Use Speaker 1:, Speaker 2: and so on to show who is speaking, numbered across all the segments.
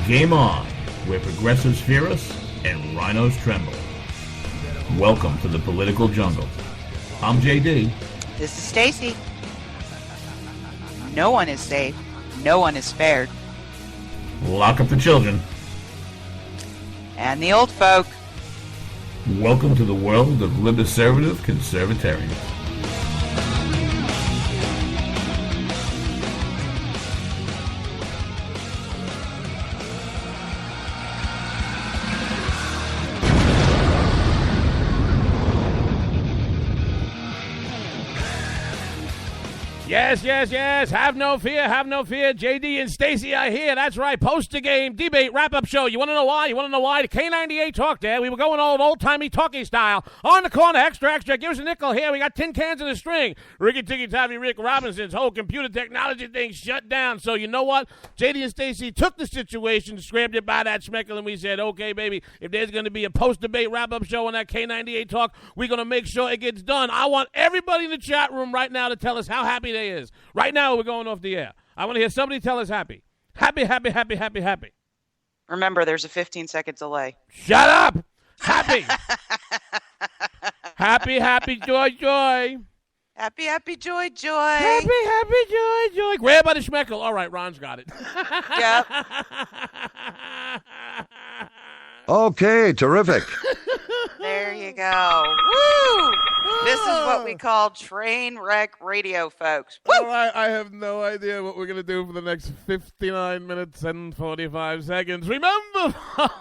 Speaker 1: Game on, where progressives fear us and rhinos tremble. Welcome to the political jungle. I'm JD.
Speaker 2: This is Stacey. No one is safe. No one is spared.
Speaker 1: Lock up the children.
Speaker 2: And the old folk.
Speaker 1: Welcome to the world of liberservative conservatarians.
Speaker 3: Yes. Have no fear. JD and Stacey are here. That's right. Post-game debate wrap-up show. You want to know why? The K98 talk there. We were going old-timey talkie style. On the corner, extra. Give us a nickel here. We got tin cans in a string. Ricky Ticky Tavi Rick Robinson's whole computer technology thing shut down. So you know what? JD and Stacey took the situation, scrammed it by that schmeckle, and we said, okay, baby, if there's going to be a post-debate wrap-up show on that K98 talk, we're going to make sure it gets done. I want everybody in the chat room right now to tell us how happy they is. Right now, we're going off the air. I want to hear somebody tell us happy. Happy.
Speaker 2: Remember, there's a 15-second delay.
Speaker 3: Shut up! Happy. happy, joy.
Speaker 2: Happy, joy.
Speaker 3: Happy, joy. Grab by the schmeckle. All right, Ron's got it.
Speaker 2: Yep.
Speaker 4: Okay, terrific.
Speaker 2: There you go. Woo! This is what we call train wreck radio, folks. Woo!
Speaker 3: All right, I have no idea what we're going to do for the next 59 minutes and 45 seconds. Remember,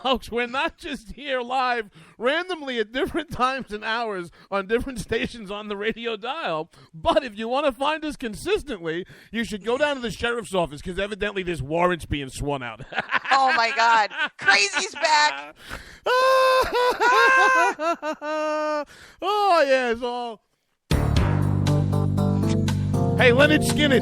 Speaker 3: folks, we're not just here live randomly at different times and hours on different stations on the radio dial, but if you want to find us consistently, you should go down to the sheriff's office because evidently there's warrants being sworn out.
Speaker 2: Oh, my God. Crazy's back.
Speaker 3: Oh, yes. Oh. Hey, Leonard Skinner,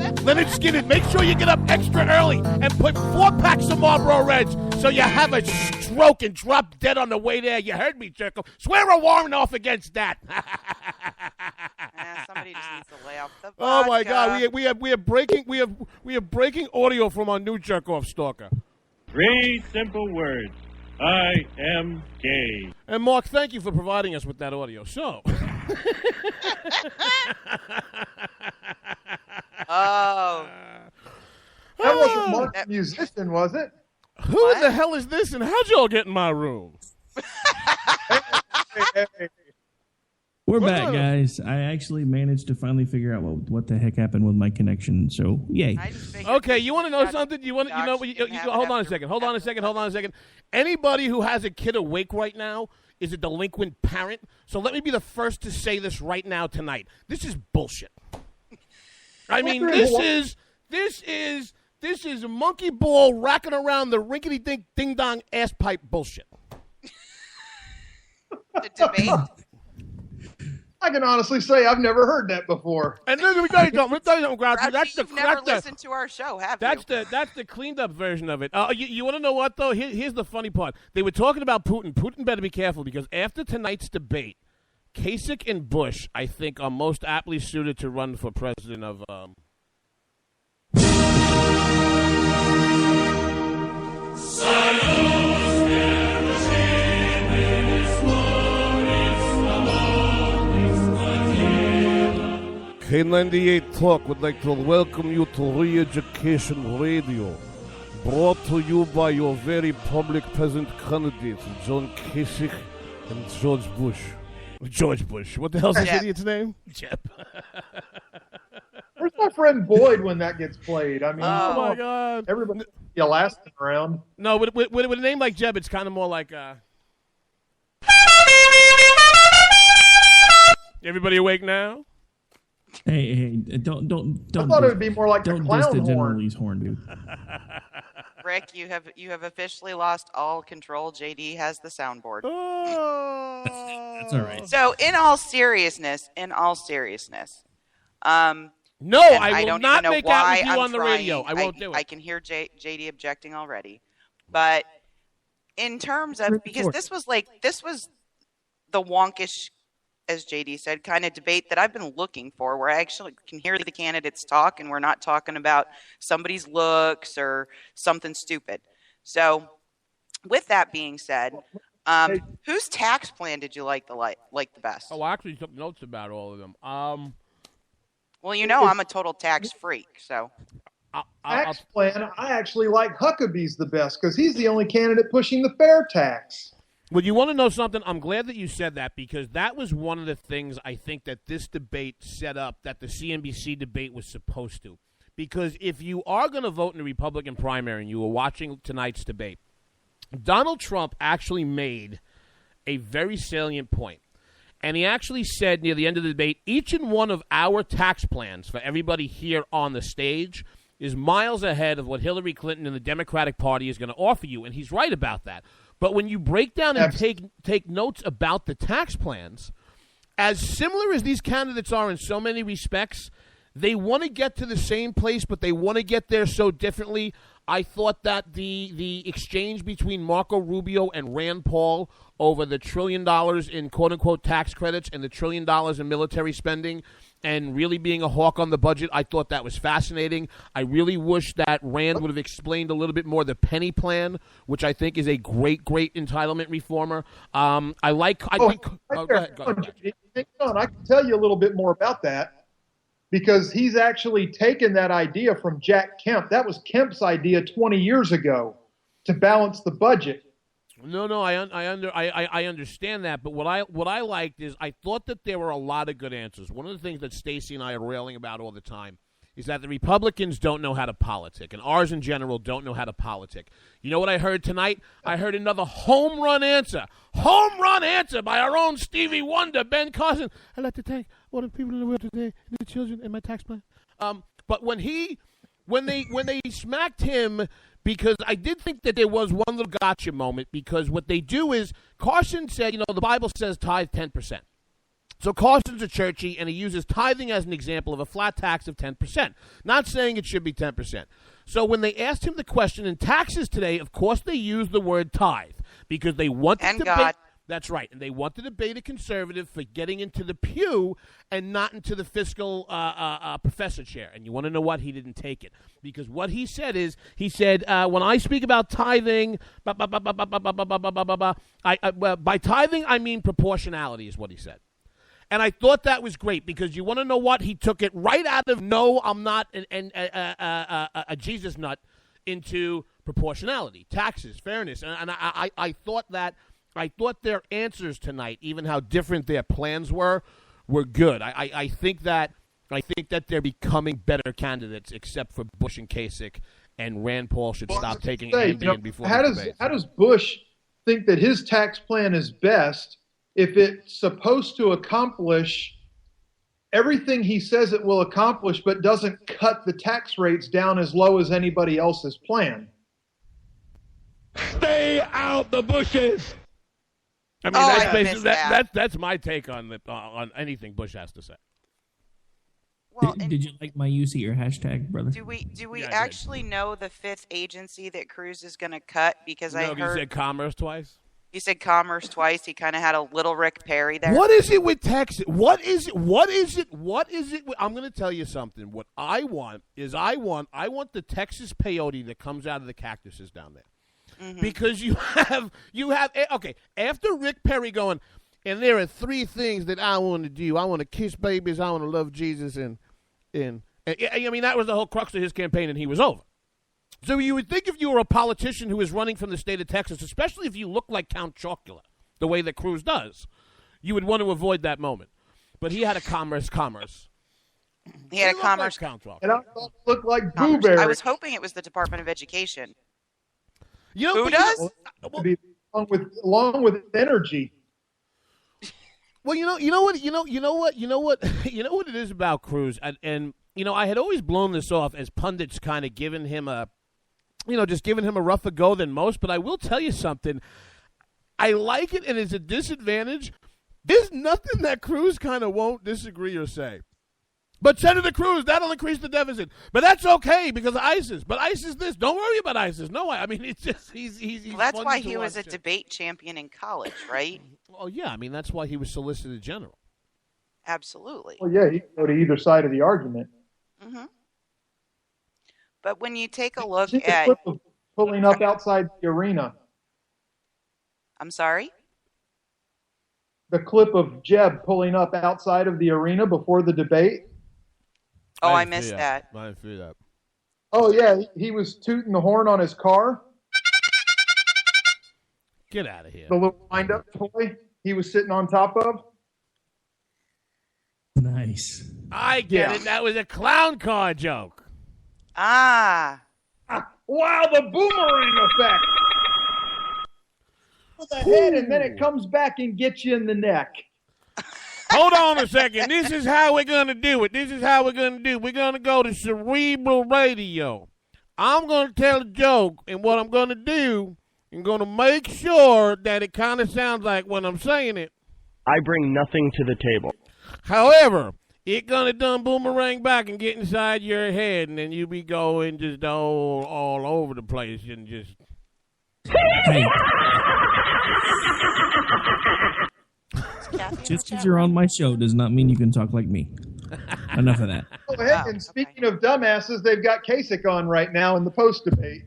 Speaker 3: make sure you get up extra early and put 4 packs of Marlboro Reds so you have a stroke and drop dead on the way there. You heard me, Jekyll. Swear a warrant off against that.
Speaker 2: Somebody just needs to lay off the vodka.
Speaker 3: Oh my God, we have breaking audio from our new jerk-off stalker.
Speaker 5: 3 simple words. I am gay.
Speaker 3: And Mark, thank you for providing us with that audio. So.
Speaker 2: Oh.
Speaker 6: That wasn't Mark the musician, was it?
Speaker 3: Who the hell is this, and how'd y'all get in my room?
Speaker 6: Hey.
Speaker 7: We're back, guys. I actually managed to finally figure out what the heck happened with my connection. So, yay.
Speaker 3: Okay, you want to know something? Hold on a second. Anybody who has a kid awake right now is a delinquent parent. So let me be the first to say this right now tonight. This is bullshit. I mean, this is monkey ball racking around the rinkety ding dong ass pipe bullshit.
Speaker 2: The debate.
Speaker 6: I can honestly say I've never heard that before.
Speaker 3: And then we tell you something,
Speaker 2: You've never listened to our show, have you?
Speaker 3: That's the cleaned up version of it. You want to know what though? Here's the funny part. They were talking about Putin. Putin better be careful because after tonight's debate, Kasich and Bush, I think, are most aptly suited to run for president of. K98 Talk would like to welcome you to Re-Education Radio, brought to you by your very public peasant candidates, John Kasich and George Bush. George Bush. What the hell's this idiot's name? Jeb.
Speaker 6: Where's my friend Boyd when that gets played? I mean,
Speaker 3: oh my God.
Speaker 6: Everybody lasting around.
Speaker 3: No, with a name like Jeb, it's kind of more like Everybody awake now?
Speaker 7: Hey, don't.
Speaker 6: I thought it would be more like the
Speaker 7: don't
Speaker 6: clown
Speaker 7: diss the
Speaker 6: horn.
Speaker 7: General Lee's horn, dude.
Speaker 2: Rick, you have officially lost all control. JD has the soundboard.
Speaker 3: Oh.
Speaker 7: That's all right.
Speaker 2: So, in all seriousness,
Speaker 3: no, I will not make out with you on the radio. I won't do it.
Speaker 2: I can hear JD objecting already. But in terms of, because this was the wonkish, as JD said, kind of debate that I've been looking for, where I actually can hear the candidates talk and we're not talking about somebody's looks or something stupid. So, with that being said, whose tax plan did you like the best?
Speaker 3: Oh, I actually took notes about all of them.
Speaker 2: Well, I'm a total tax freak, so.
Speaker 6: Tax plan, I actually like Huckabee's the best because he's the only candidate pushing the fair tax.
Speaker 3: Well, you want to know something? I'm glad that you said that because that was one of the things I think that this debate set up that the CNBC debate was supposed to. Because if you are going to vote in the Republican primary and you were watching tonight's debate, Donald Trump actually made a very salient point. And he actually said near the end of the debate, each and one of our tax plans for everybody here on the stage is miles ahead of what Hillary Clinton and the Democratic Party is going to offer you. And he's right about that. But when you break down and take notes about the tax plans, as similar as these candidates are in so many respects, they want to get to the same place, but they want to get there so differently. I thought that the exchange between Marco Rubio and Rand Paul over the $1 trillion in quote-unquote tax credits and the $1 trillion in military spending and really being a hawk on the budget, I thought that was fascinating. I really wish that Rand would have explained a little bit more the penny plan, which I think is a great, great entitlement reformer. Go ahead.
Speaker 6: Hang on, I can tell you a little bit more about that. Because he's actually taken that idea from Jack Kemp. That was Kemp's idea 20 years ago to balance the budget.
Speaker 3: No, I understand that, but what I liked is I thought that there were a lot of good answers. One of the things that Stacey and I are railing about all the time is that the Republicans don't know how to politic, and ours in general don't know how to politic. You know what I heard tonight? I heard another home run answer by our own Stevie Wonder, Ben Carson. I'd like to thank all the people in the world today, and the children, and my tax plan. But when they smacked him, because I did think that there was one little gotcha moment, because what they do is Carson said, the Bible says tithe 10%. So Carson's a churchy, and he uses tithing as an example of a flat tax of 10%. Not saying it should be 10%. So when they asked him the question in taxes today, of course they used the word tithe because they wanted to debate. That's right, and they want to debate a conservative for getting into the pew and not into the fiscal professor chair. And you want to know what? He didn't take it because what he said is, when I speak about tithing, by tithing I mean proportionality is what he said. And I thought that was great because you want to know what? He took it right out of no, I'm not a Jesus nut into proportionality, taxes, fairness. And I thought their answers tonight, even how different their plans were good. I think that they're becoming better candidates, except for Bush and Kasich, and Rand Paul should stop taking Ambien before.
Speaker 6: How does Bush think that his tax plan is best if it's supposed to accomplish everything he says it will accomplish, but doesn't cut the tax rates down as low as anybody else's plan?
Speaker 5: Stay out the bushes.
Speaker 3: I mean, that's basically that's my take on anything Bush has to say.
Speaker 2: Well,
Speaker 7: did you like my use of your hashtag, brother?
Speaker 2: Do we actually know the fifth agency that Cruz is going to cut? Because I heard
Speaker 3: you said Commerce twice.
Speaker 2: He said Commerce twice. He kind of had a little Rick Perry there.
Speaker 3: What is it with Texas? What is it? I'm going to tell you something. What I want is I want the Texas peyote that comes out of the cactuses down there. Mm-hmm. Because you have okay, after Rick Perry going, and there are three things that I want to do. I want to kiss babies, I want to love Jesus, and I mean that was the whole crux of his campaign, and he was over. So you would think if you were a politician who is running from the state of Texas, especially if you look like Count Chocula, the way that Cruz does, you would want to avoid that moment. But he had a commerce.
Speaker 2: He had a commerce.
Speaker 3: Like Count Chocula.
Speaker 6: And I thought it looked like Blueberry.
Speaker 2: I was hoping it was the Department of Education.
Speaker 3: Who
Speaker 2: does?
Speaker 6: Along with energy.
Speaker 3: Well, you know what it is about Cruz, and I had always blown this off as pundits kind of giving him a rougher go than most, but I will tell you something. I like it, and it's a disadvantage. There's nothing that Cruz kind of won't disagree or say. But Senator Cruz, that'll increase the deficit. But that's okay because of ISIS. But ISIS this. Don't worry about ISIS. No, I mean, it's just he's
Speaker 2: well, that's why he was a debate champion in college, right?
Speaker 3: Well, yeah. I mean, that's why he was Solicitor General.
Speaker 2: Absolutely.
Speaker 6: Well, yeah, he can go to either side of the argument.
Speaker 2: Mm-hmm. But when you take a look at
Speaker 6: pulling up outside the arena.
Speaker 2: I'm sorry?
Speaker 6: The clip of Jeb pulling up outside of the arena before the debate.
Speaker 2: Oh, I missed that.
Speaker 3: I didn't see that.
Speaker 6: Oh, yeah, he was tooting the horn on his car.
Speaker 3: Get out of here.
Speaker 6: The little wind-up toy he was sitting on top of.
Speaker 7: Nice.
Speaker 3: I get it. That was a clown car joke.
Speaker 2: Ah.
Speaker 6: Wow, the boomerang effect. To the head, and then it comes back and gets you in the neck.
Speaker 3: Hold on a second. This is how we're going to do it. We're going to go to cerebral radio. I'm going to tell a joke, and what I'm going to do, I'm going to make sure that it kind of sounds like when I'm saying it.
Speaker 8: I bring nothing to the table.
Speaker 3: However, it going to done boomerang back and get inside your head, and then you be going just all over the place and just...
Speaker 7: Hey. Just because you're on my show does not mean you can talk like me. Enough of that.
Speaker 6: Go ahead. And speaking of dumbasses, they've got Kasich on right now in the post debate.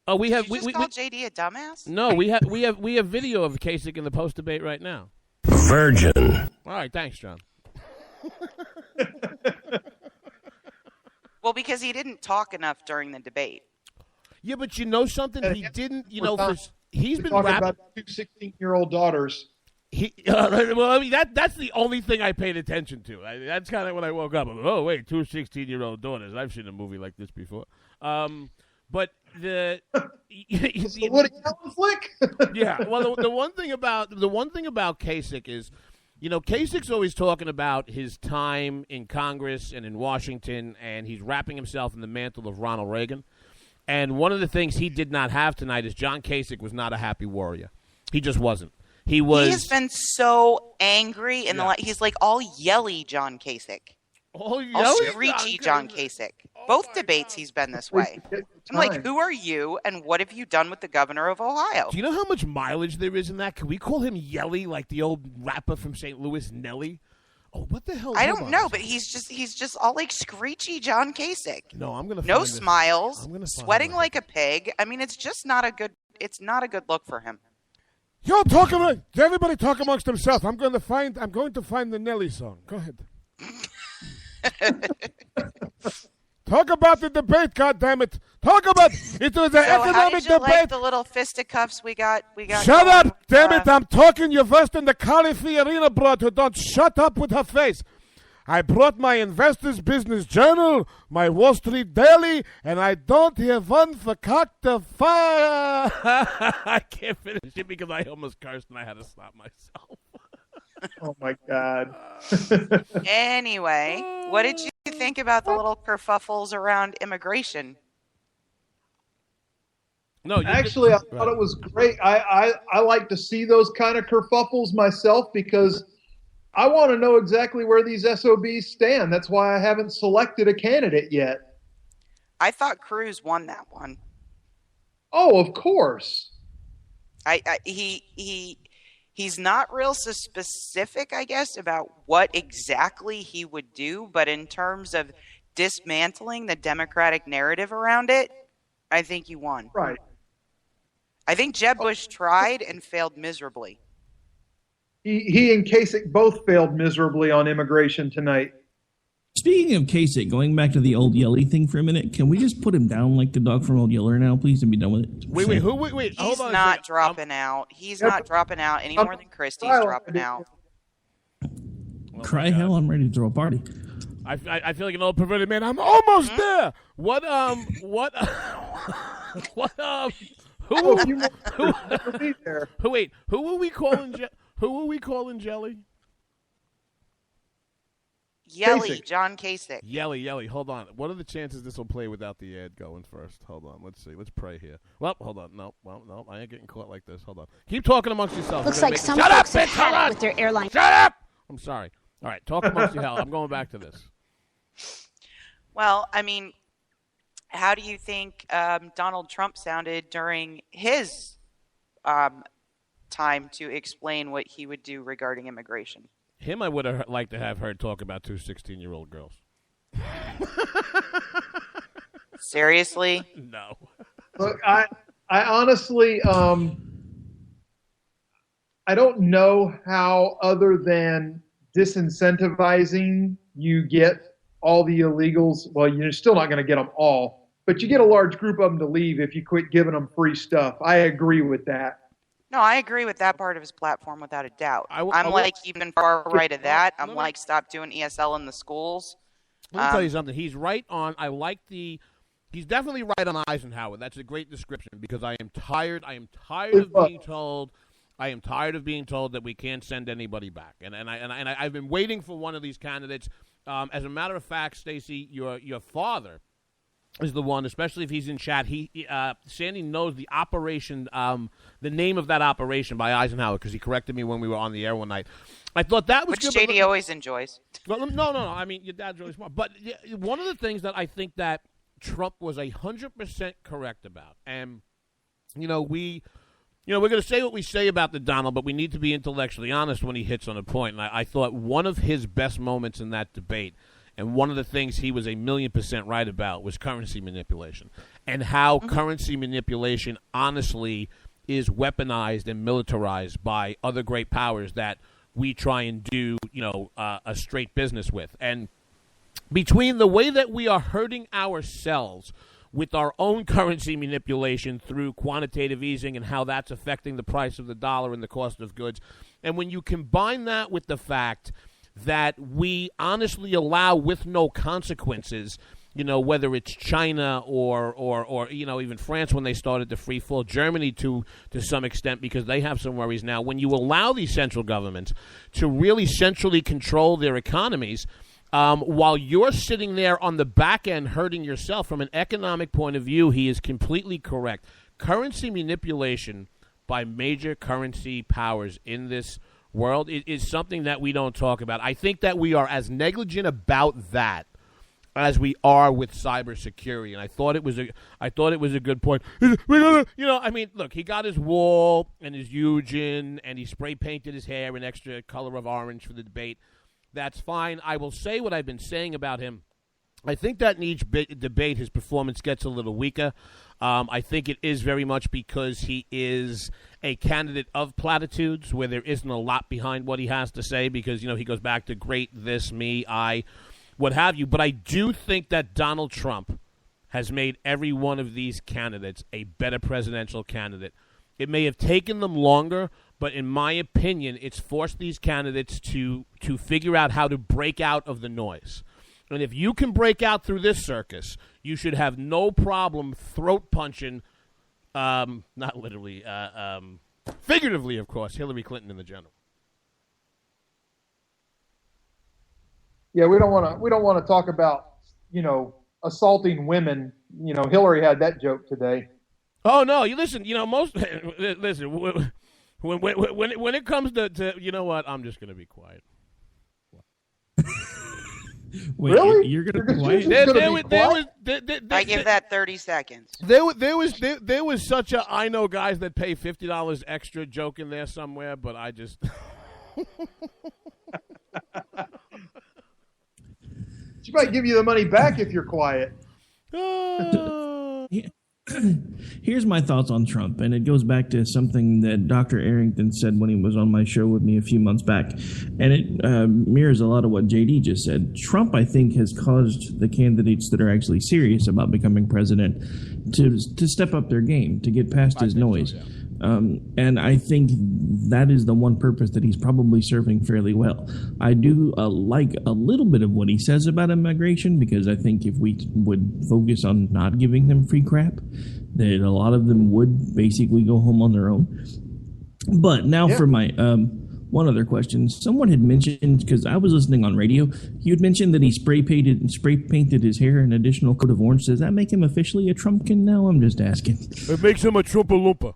Speaker 3: Oh, we have.
Speaker 2: Did you just call JD a dumbass?
Speaker 3: No, we have video of Kasich in the post debate right now.
Speaker 5: Virgin.
Speaker 3: All right, thanks, John.
Speaker 2: Well, because he didn't talk enough during the debate.
Speaker 3: Yeah, but you know something? He didn't. You know, he's been
Speaker 6: talking
Speaker 3: rapping
Speaker 6: about two 16-year-old daughters.
Speaker 3: Well, I mean that's the only thing I paid attention to. That's kind of when I woke up. Oh wait, two 16-year-old daughters. I've seen a movie like this before. But the
Speaker 6: Woody Allen flick.
Speaker 3: Yeah. Well, the one thing about Kasich is, you know, Kasich's always talking about his time in Congress and in Washington, and he's wrapping himself in the mantle of Ronald Reagan. And one of the things he did not have tonight is John Kasich was not a happy warrior. He just wasn't. He has
Speaker 2: been so angry, and he's like all yelly John Kasich. All screechy John Kasich. Both debates he's been this way. I'm like, who are you, and what have you done with the governor of Ohio?
Speaker 3: Do you know how much mileage there is in that? Can we call him Yelly, like the old rapper from St. Louis, Nelly? Oh, what the hell?
Speaker 2: I don't know, but he's just all like screechy John Kasich.
Speaker 3: No, I'm gonna.
Speaker 2: No smiles, sweating like a pig. I mean, it's just not a good. It's not a good look for him.
Speaker 3: Yo, everybody talk amongst themselves. I'm going to find the Nelly song. Go ahead. Talk about the debate, goddammit. Talk about it was an economic
Speaker 2: how did you
Speaker 3: debate.
Speaker 2: Like the little fisticuffs we got.
Speaker 3: Shut up, damn it! I'm talking. You're worse than the California Arena broad who don't shut up with her face. I brought my Investors Business Journal, my Wall Street Daily, and I don't have one for cock the fire. I can't finish it because I almost cursed and I had to stop myself.
Speaker 6: Oh, my God.
Speaker 2: Anyway, what did you think about the little kerfuffles around immigration?
Speaker 6: No, actually, I thought it was great. I like to see those kind of kerfuffles myself because I want to know exactly where these SOBs stand. That's why I haven't selected a candidate yet.
Speaker 2: I thought Cruz won that one.
Speaker 6: Oh, of course.
Speaker 2: He's not real specific, I guess, about what exactly he would do, but in terms of dismantling the Democratic narrative around it, I think he won.
Speaker 6: Right.
Speaker 2: I think Jeb Bush tried and failed miserably.
Speaker 6: He and Kasich both failed miserably on immigration tonight.
Speaker 7: Speaking of Kasich, going back to the old Yelly thing for a minute, can we just put him down like the dog from Old Yeller now, please, and be done with it?
Speaker 3: Wait.
Speaker 2: He's not dropping out. He's not dropping out any more than Christie's dropping out.
Speaker 7: Cry hell, I'm ready to throw a party.
Speaker 3: I feel like an old perverted man. I'm almost there. Who are we calling Jelly?
Speaker 2: Yelly,
Speaker 6: Kasich.
Speaker 2: John Kasich.
Speaker 3: Yelly. Hold on. What are the chances this will play without the ad going first? Hold on. Let's see. Let's pray here. Well, hold on. No. I ain't getting caught like this. Hold on. Keep talking amongst yourselves.
Speaker 9: Looks like some folks have had it with their airline.
Speaker 3: Shut up! I'm sorry. All right. Talk amongst your hell. I'm going back to this.
Speaker 2: Well, I mean, how do you think Donald Trump sounded during his time to explain what he would do regarding immigration?
Speaker 3: Him, I would have liked to have heard talk about two 16-year-old girls.
Speaker 2: Seriously?
Speaker 3: No.
Speaker 6: Look, I honestly, I don't know how, other than disincentivizing, you get all the illegals. Well, you're still not going to get them all, but you get a large group of them to leave if you quit giving them free stuff. I agree with that.
Speaker 2: No, I agree with that part of his platform without a doubt. I'm even far right of that. I'm like, stop doing ESL in the schools.
Speaker 3: Let me tell you something. He's right on. He's definitely right on Eisenhower. That's a great description because I am tired. I am tired of being told. I am tired of being told that we can't send anybody back. And I've been waiting for one of these candidates. As a matter of fact, Stacey, your father is the one, especially if he's in chat. Sandy knows the operation, the name of that operation by Eisenhower because he corrected me when we were on the air one night. I thought that was
Speaker 2: good. Which JD always enjoys.
Speaker 3: Well, no. I mean, your dad's really smart. But one of the things that I think that Trump was 100% correct about, and we're going to say what we say about the Donald, but we need to be intellectually honest when he hits on a point. And I thought one of his best moments in that debate, and one of the things he was 1,000,000% right about, was currency manipulation, and how currency manipulation honestly is weaponized and militarized by other great powers that we try and do, a straight business with. And between the way that we are hurting ourselves with our own currency manipulation through quantitative easing and how that's affecting the price of the dollar and the cost of goods, and when you combine that with the fact that we honestly allow with no consequences, whether it's China or even France when they started the free fall, Germany to some extent because they have some worries now. When you allow these central governments to really centrally control their economies, while you're sitting there on the back end hurting yourself from an economic point of view, he is completely correct. Currency manipulation by major currency powers in this world is something that we don't talk about. I think that we are as negligent about that as we are with cybersecurity, and I thought it was a good point. Look, he got his wall and his Eugen, and he spray painted his hair an extra color of orange for the debate. That's fine. I will say what I've been saying about him. I think that in each debate, his performance gets a little weaker. I think it is very much because he is a candidate of platitudes where there isn't a lot behind what he has to say because, he goes back to great, this, me, I, what have you. But I do think that Donald Trump has made every one of these candidates a better presidential candidate. It may have taken them longer, but in my opinion, it's forced these candidates to figure out how to break out of the noise. And if you can break out through this circus, you should have no problem throat punching, not literally, figuratively, of course, Hillary Clinton in the general.
Speaker 6: Yeah, we don't want to talk about, assaulting women. Hillary had that joke today.
Speaker 3: Oh no! You listen. Listen. When it comes to what, I'm just gonna be quiet.
Speaker 7: Wait,
Speaker 6: really?
Speaker 7: You're gonna be quiet?
Speaker 2: I give that 30 seconds.
Speaker 3: There was such a I know guys that pay $50 extra joke in there somewhere, but I just.
Speaker 6: She might give you the money back if you're quiet.
Speaker 7: Here's my thoughts on Trump, and it goes back to something that Dr. Arrington said when he was on my show with me a few months back, and it mirrors a lot of what JD just said. Trump, I think, has caused the candidates that are actually serious about becoming president to step up their game, to get past his noise. And I think that is the one purpose that he's probably serving fairly well. I do like a little bit of what he says about immigration, because I think if we would focus on not giving them free crap, that a lot of them would basically go home on their own. But now for my one other question. Someone had mentioned, because I was listening on radio, you had mentioned that he spray painted his hair an additional coat of orange. Does that make him officially a Trumpkin now? I'm just asking.
Speaker 3: It makes him a Trumpa-Loompa.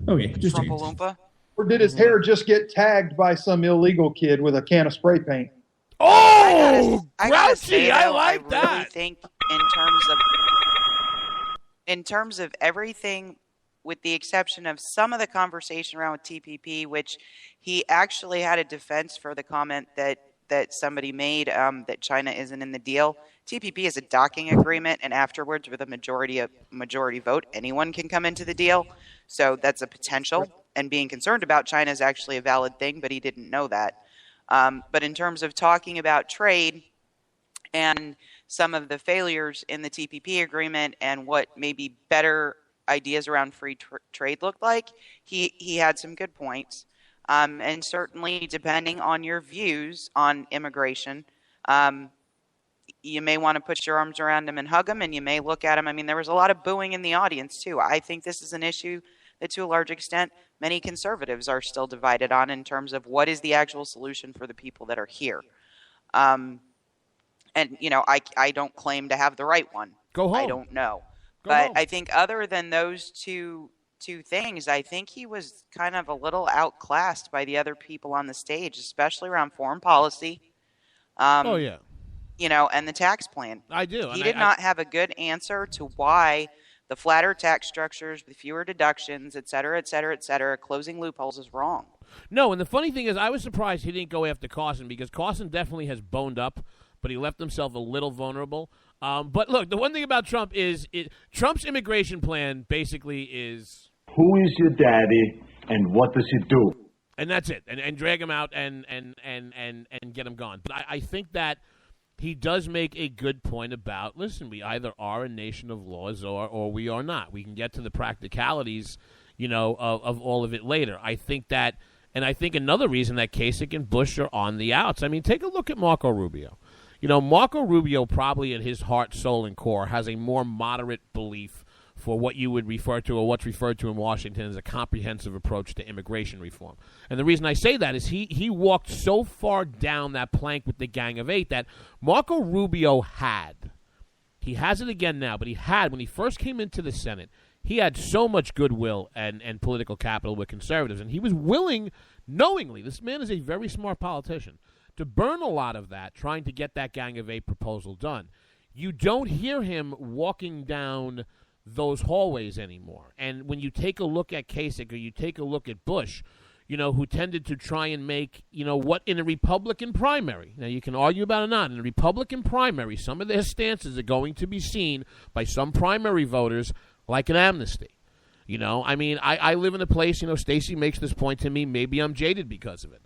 Speaker 7: Okay, just
Speaker 2: Trumpa-Loompa?
Speaker 6: Or did his hair just get tagged by some illegal kid with a can of spray paint?
Speaker 3: Oh, grouchy! I
Speaker 2: really
Speaker 3: that.
Speaker 2: Think in terms of everything, with the exception of some of the conversation around with TPP, which he actually had a defense for the comment that that somebody made that China isn't in the deal. TPP is a docking agreement, and afterwards, with a majority vote, anyone can come into the deal. So that's a potential. And being concerned about China is actually a valid thing, but he didn't know that. But in terms of talking about trade and some of the failures in the TPP agreement and what maybe better ideas around free trade looked like, he had some good points. And certainly, depending on your views on immigration, you may want to put your arms around him and hug him, and you may look at him. I mean, there was a lot of booing in the audience, too. I think this is an issue that, to a large extent, many conservatives are still divided on in terms of what is the actual solution for the people that are here. And, I don't claim to have the right one.
Speaker 3: Go home.
Speaker 2: I don't know.
Speaker 3: Go
Speaker 2: but
Speaker 3: home.
Speaker 2: I think other than those two things, I think he was kind of a little outclassed by the other people on the stage, especially around foreign policy.
Speaker 3: Oh, yeah.
Speaker 2: And the tax plan.
Speaker 3: I do.
Speaker 2: He did not have a good answer to why the flatter tax structures, the fewer deductions, et cetera, closing loopholes is wrong.
Speaker 3: No, and the funny thing is, I was surprised he didn't go after Carson, because Carson definitely has boned up, but he left himself a little vulnerable. But look, the one thing about Trump is Trump's immigration plan basically is,
Speaker 5: Who is your daddy and what does he do?
Speaker 3: and that's it, and drag him out and get him gone. But I think that he does make a good point about, listen, we either are a nation of laws or we are not. We can get to the practicalities, of all of it later. I think that, and I think another reason that Kasich and Bush are on the outs. I mean, take a look at Marco Rubio. Marco Rubio probably in his heart, soul, and core has a more moderate belief for what you would refer to, or what's referred to in Washington as a comprehensive approach to immigration reform. And the reason I say that is he walked so far down that plank with the Gang of Eight that Marco Rubio he has it again now, but he had, when he first came into the Senate, he had so much goodwill and political capital with conservatives, and he was willing, knowingly, this man is a very smart politician, to burn a lot of that, trying to get that Gang of Eight proposal done. You don't hear him walking down those hallways anymore. And when you take a look at Kasich, or you take a look at Bush, who tended to try and make, what in a Republican primary, now you can argue about it or not, in a Republican primary, some of their stances are going to be seen by some primary voters like an amnesty. I live in a place, Stacey makes this point to me, maybe I'm jaded because of it.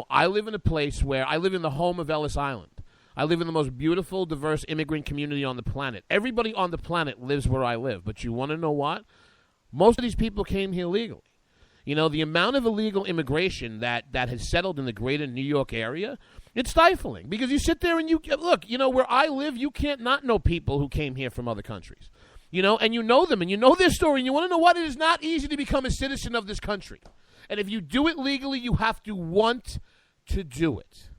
Speaker 3: I live in a place where I live in the home of Ellis Island. I live in the most beautiful, diverse immigrant community on the planet. Everybody on the planet lives where I live. But you want to know what? Most of these people came here legally. The amount of illegal immigration that has settled in the greater New York area, it's stifling. Because you sit there and you look, where I live, you can't not know people who came here from other countries. And you know them, and you know their story, and you want to know what? It is not easy to become a citizen of this country. And if you do it legally, you have to want to do it.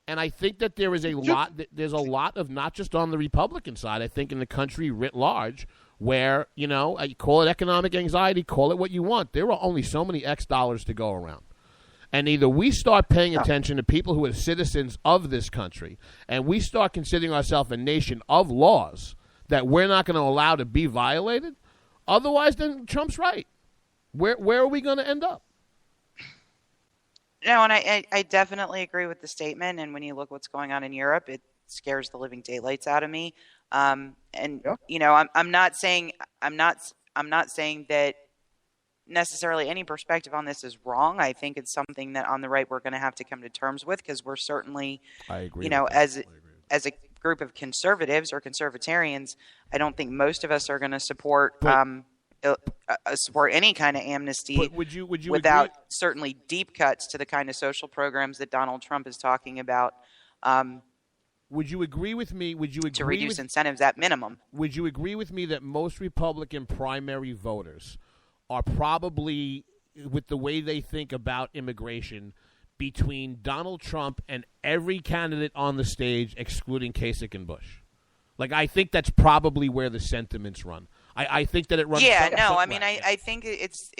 Speaker 3: And I think that there's a lot of, not just on the Republican side, I think in the country writ large, where, I call it economic anxiety, call it what you want. There are only so many X dollars to go around. And either we start paying attention to people who are citizens of this country, and we start considering ourselves a nation of laws that we're not going to allow to be violated, otherwise then Trump's right. Where are we going to end up?
Speaker 2: No, and I definitely agree with the statement. And when you look what's going on in Europe, it scares the living daylights out of me. I'm not saying that necessarily any perspective on this is wrong. I think it's something that on the right we're going to have to come to terms with, because we're certainly,
Speaker 3: I agree.
Speaker 2: As a group of conservatives or conservatarians, I don't think most of us are going to support any kind of amnesty.
Speaker 3: Would you
Speaker 2: without
Speaker 3: agree?
Speaker 2: Certainly deep cuts to the kind of social programs that Donald Trump is talking about.
Speaker 3: Would you agree with me?
Speaker 2: To reduce incentives at minimum?
Speaker 3: Would you agree with me that most Republican primary voters are probably, with the way they think about immigration, between Donald Trump and every candidate on the stage, excluding Kasich and Bush? Like, I think that's probably where the sentiments run. I think that it runs.
Speaker 2: Yeah, no, I mean, I think it's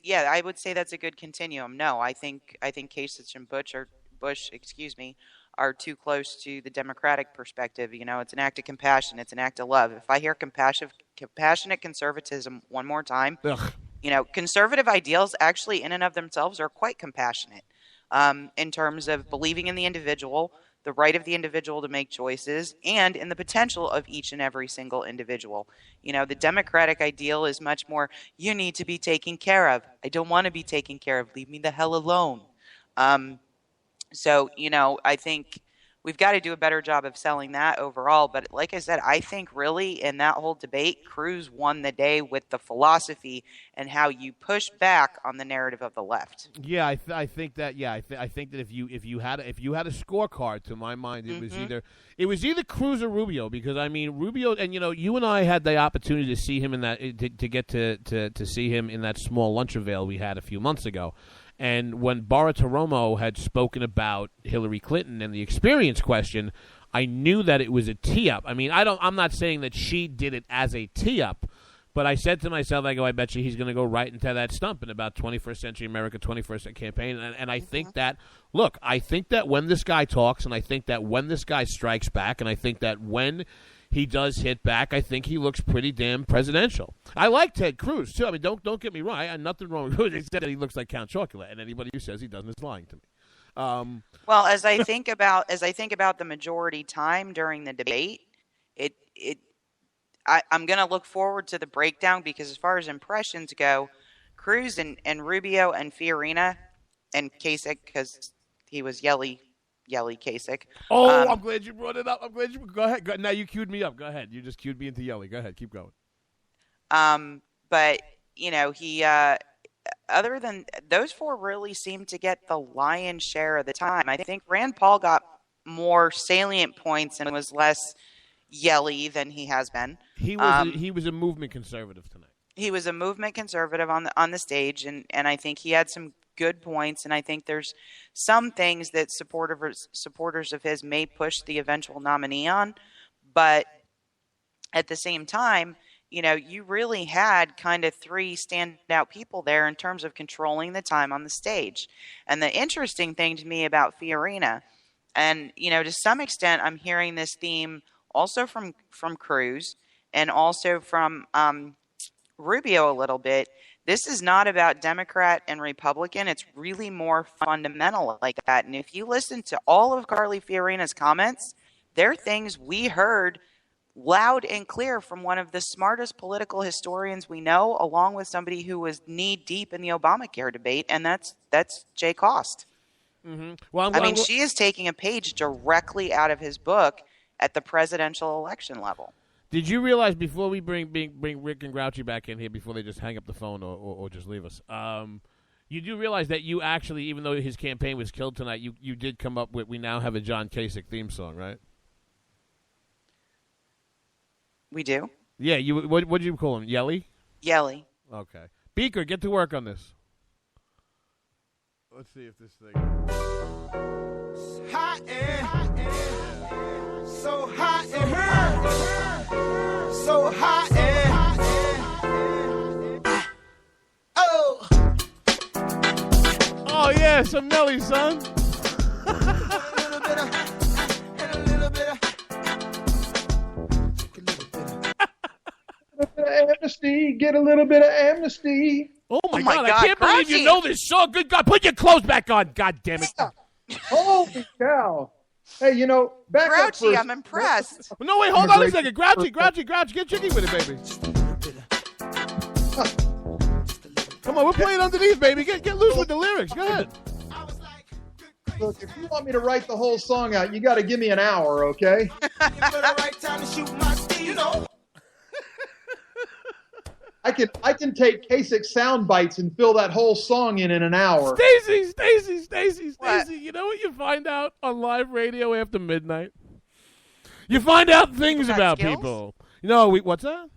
Speaker 2: yeah, I would say that's a good continuum. No, I think Kasich and Bush are too close to the Democratic perspective. It's an act of compassion. It's an act of love. If I hear compassionate conservatism one more time,
Speaker 3: Ugh.
Speaker 2: Conservative ideals actually in and of themselves are quite compassionate. in terms of believing in the individual, the right of the individual to make choices, and in the potential of each and every single individual. The Democratic ideal is much more, you need to be taken care of. I don't want to be taken care of. Leave me the hell alone. So, I think we've got to do a better job of selling that overall. But like I said, I think really in that whole debate, Cruz won the day with the philosophy and how you push back on the narrative of the left.
Speaker 3: Yeah, I think that. Yeah, I think that if you had a scorecard, to my mind, it was either Cruz or Rubio, because I mean Rubio, and you and I had the opportunity to see him in that to get to see him in that small lunch avail we had a few months ago. And when Bartolomeo had spoken about Hillary Clinton and the experience question, I knew that it was a tee-up. I mean, I'm not saying that she did it as a tee-up, but I said to myself, I bet you he's going to go right into that stump in about 21st Century America, 21st Century Campaign. And I think that, look, I think that when this guy talks, and I think that when this guy strikes back, and I think that when he does hit back, I think he looks pretty damn presidential. I like Ted Cruz too. I mean, don't get me wrong. I have nothing wrong with Cruz, except that he looks like Count Chocula, and anybody who says he doesn't is lying to me.
Speaker 2: Well, as I think about the majority time during the debate, I'm going to look forward to the breakdown, because as far as impressions go, Cruz and Rubio and Fiorina and Kasich, because he was Yelly Kasich.
Speaker 3: Oh, I'm glad you brought it up. Go ahead. Now you queued me up. Go ahead. You just queued me into Yelly. Go ahead. Keep going.
Speaker 2: But he other than those four really seemed to get the lion's share of the time. I think Rand Paul got more salient points and was less yelly than he has been.
Speaker 3: He was a movement conservative tonight.
Speaker 2: He was a movement conservative on the stage, and I think he had some good points, and I think there's some things that supporters of his may push the eventual nominee on, but at the same time, you really had kind of three standout people there in terms of controlling the time on the stage. And the interesting thing to me about Fiorina, and to some extent I'm hearing this theme also from Cruz and also from Rubio a little bit. This is not about Democrat and Republican. It's really more fundamental like that. And if you listen to all of Carly Fiorina's comments, they're things we heard loud and clear from one of the smartest political historians we know, along with somebody who was knee-deep in the Obamacare debate, and that's Jay Cost.
Speaker 3: Mm-hmm. Well,
Speaker 2: she is taking a page directly out of his book at the presidential election level.
Speaker 3: Did you realize, before we bring Rick and Grouchy back in here, before they just hang up the phone or just leave us, you do realize that you actually, even though his campaign was killed tonight, you did come up with, we now have a John Kasich theme song, right?
Speaker 2: We do?
Speaker 3: Yeah, what did you call him? Yelly?
Speaker 2: Yelly.
Speaker 3: Okay. Beaker, get to work on this. Let's see if this thing...
Speaker 10: Hot and so hot and so hot and
Speaker 3: oh yeah, some Nelly, son.
Speaker 6: Amnesty, get a little bit of amnesty.
Speaker 3: Oh my God, I can't believe you know this song. Good God, put your clothes back on. God damn it.
Speaker 6: Holy cow. Hey, back
Speaker 2: Grouchy,
Speaker 6: up
Speaker 2: I'm impressed.
Speaker 3: No, wait, hold on a second. Grouchy, get jiggy with it, baby. Come on, we're playing underneath, baby. Get loose with the lyrics. Go ahead.
Speaker 6: Look, if you want me to write the whole song out, you got to give me an hour, okay? I can take Kasich sound bites and fill that whole song in an hour.
Speaker 3: Stacey. You know what you find out on live radio after midnight? You find out things about people. What's that?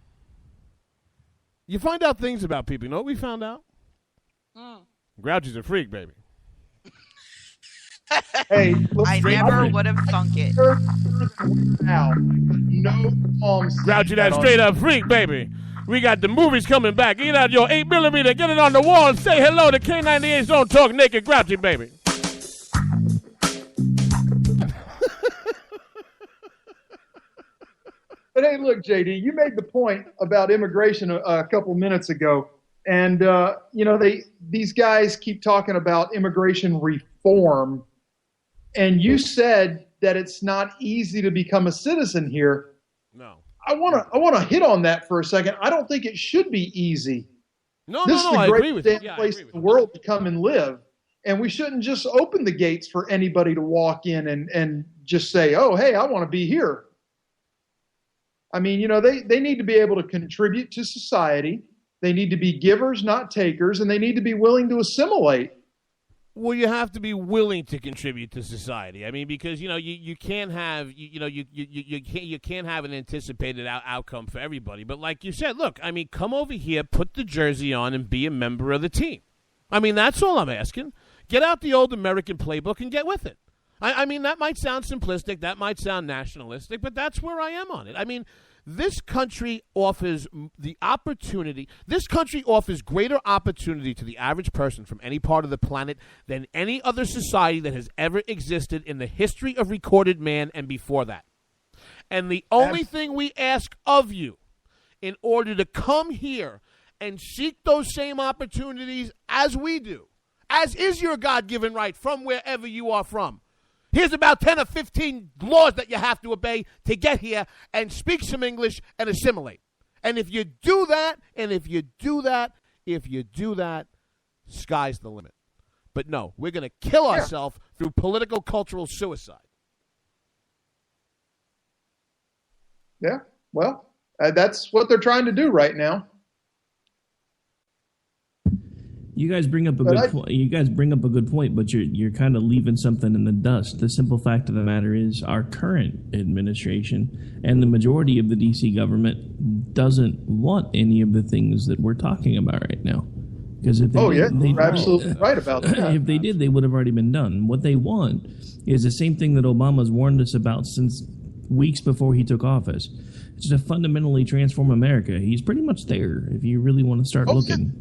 Speaker 3: You find out things about people. You know what we found out? Grouchy's a freak, baby.
Speaker 6: Hey,
Speaker 2: I never would have thunk it.
Speaker 6: Now, no palms.
Speaker 3: Grouchy, that straight up freak, baby. We got the movies coming back. Get out your 8mm, get it on the wall, and say hello to K98's Don't Talk Naked Grouchy, baby.
Speaker 6: But hey, look, JD, you made the point about immigration a couple minutes ago, and these guys keep talking about immigration form, and you said that it's not easy to become a citizen here.
Speaker 3: No.
Speaker 6: I want to hit on that for a second. I don't think it should be easy. This is the greatest place in the world to come and live. And we shouldn't just open the gates for anybody to walk in and just say, oh, hey, I want to be here. I mean, they need to be able to contribute to society. They need to be givers, not takers, and they need to be willing to assimilate.
Speaker 3: Well, you have to be willing to contribute to society. I mean, because you can't have you can't have an anticipated outcome for everybody. But like you said, look, I mean, come over here, put the jersey on, and be a member of the team. I mean, that's all I'm asking. Get out the old American playbook and get with it. I mean, that might sound simplistic, that might sound nationalistic, but that's where I am on it. I mean, this country offers the opportunity. This country offers greater opportunity to the average person from any part of the planet than any other society that has ever existed in the history of recorded man and before that. And the only thing we ask of you in order to come here and seek those same opportunities as we do, as is your God-given right from wherever you are from. Here's about 10 or 15 laws that you have to obey to get here and speak some English and assimilate. And if you do that, sky's the limit. But no, we're going to kill ourselves through political cultural suicide.
Speaker 6: Yeah, well, that's what they're trying to do right now.
Speaker 7: You guys bring up a good point. You guys bring up a good point, but you're kind of leaving something in the dust. The simple fact of the matter is, our current administration and the majority of the D.C. government doesn't want any of the things that we're talking about right now. Because if
Speaker 6: you're absolutely right about that.
Speaker 7: If they did, they would have already been done. What they want is the same thing that Obama's warned us about since weeks before he took office. It's to fundamentally transform America. He's pretty much there if you really want to start looking.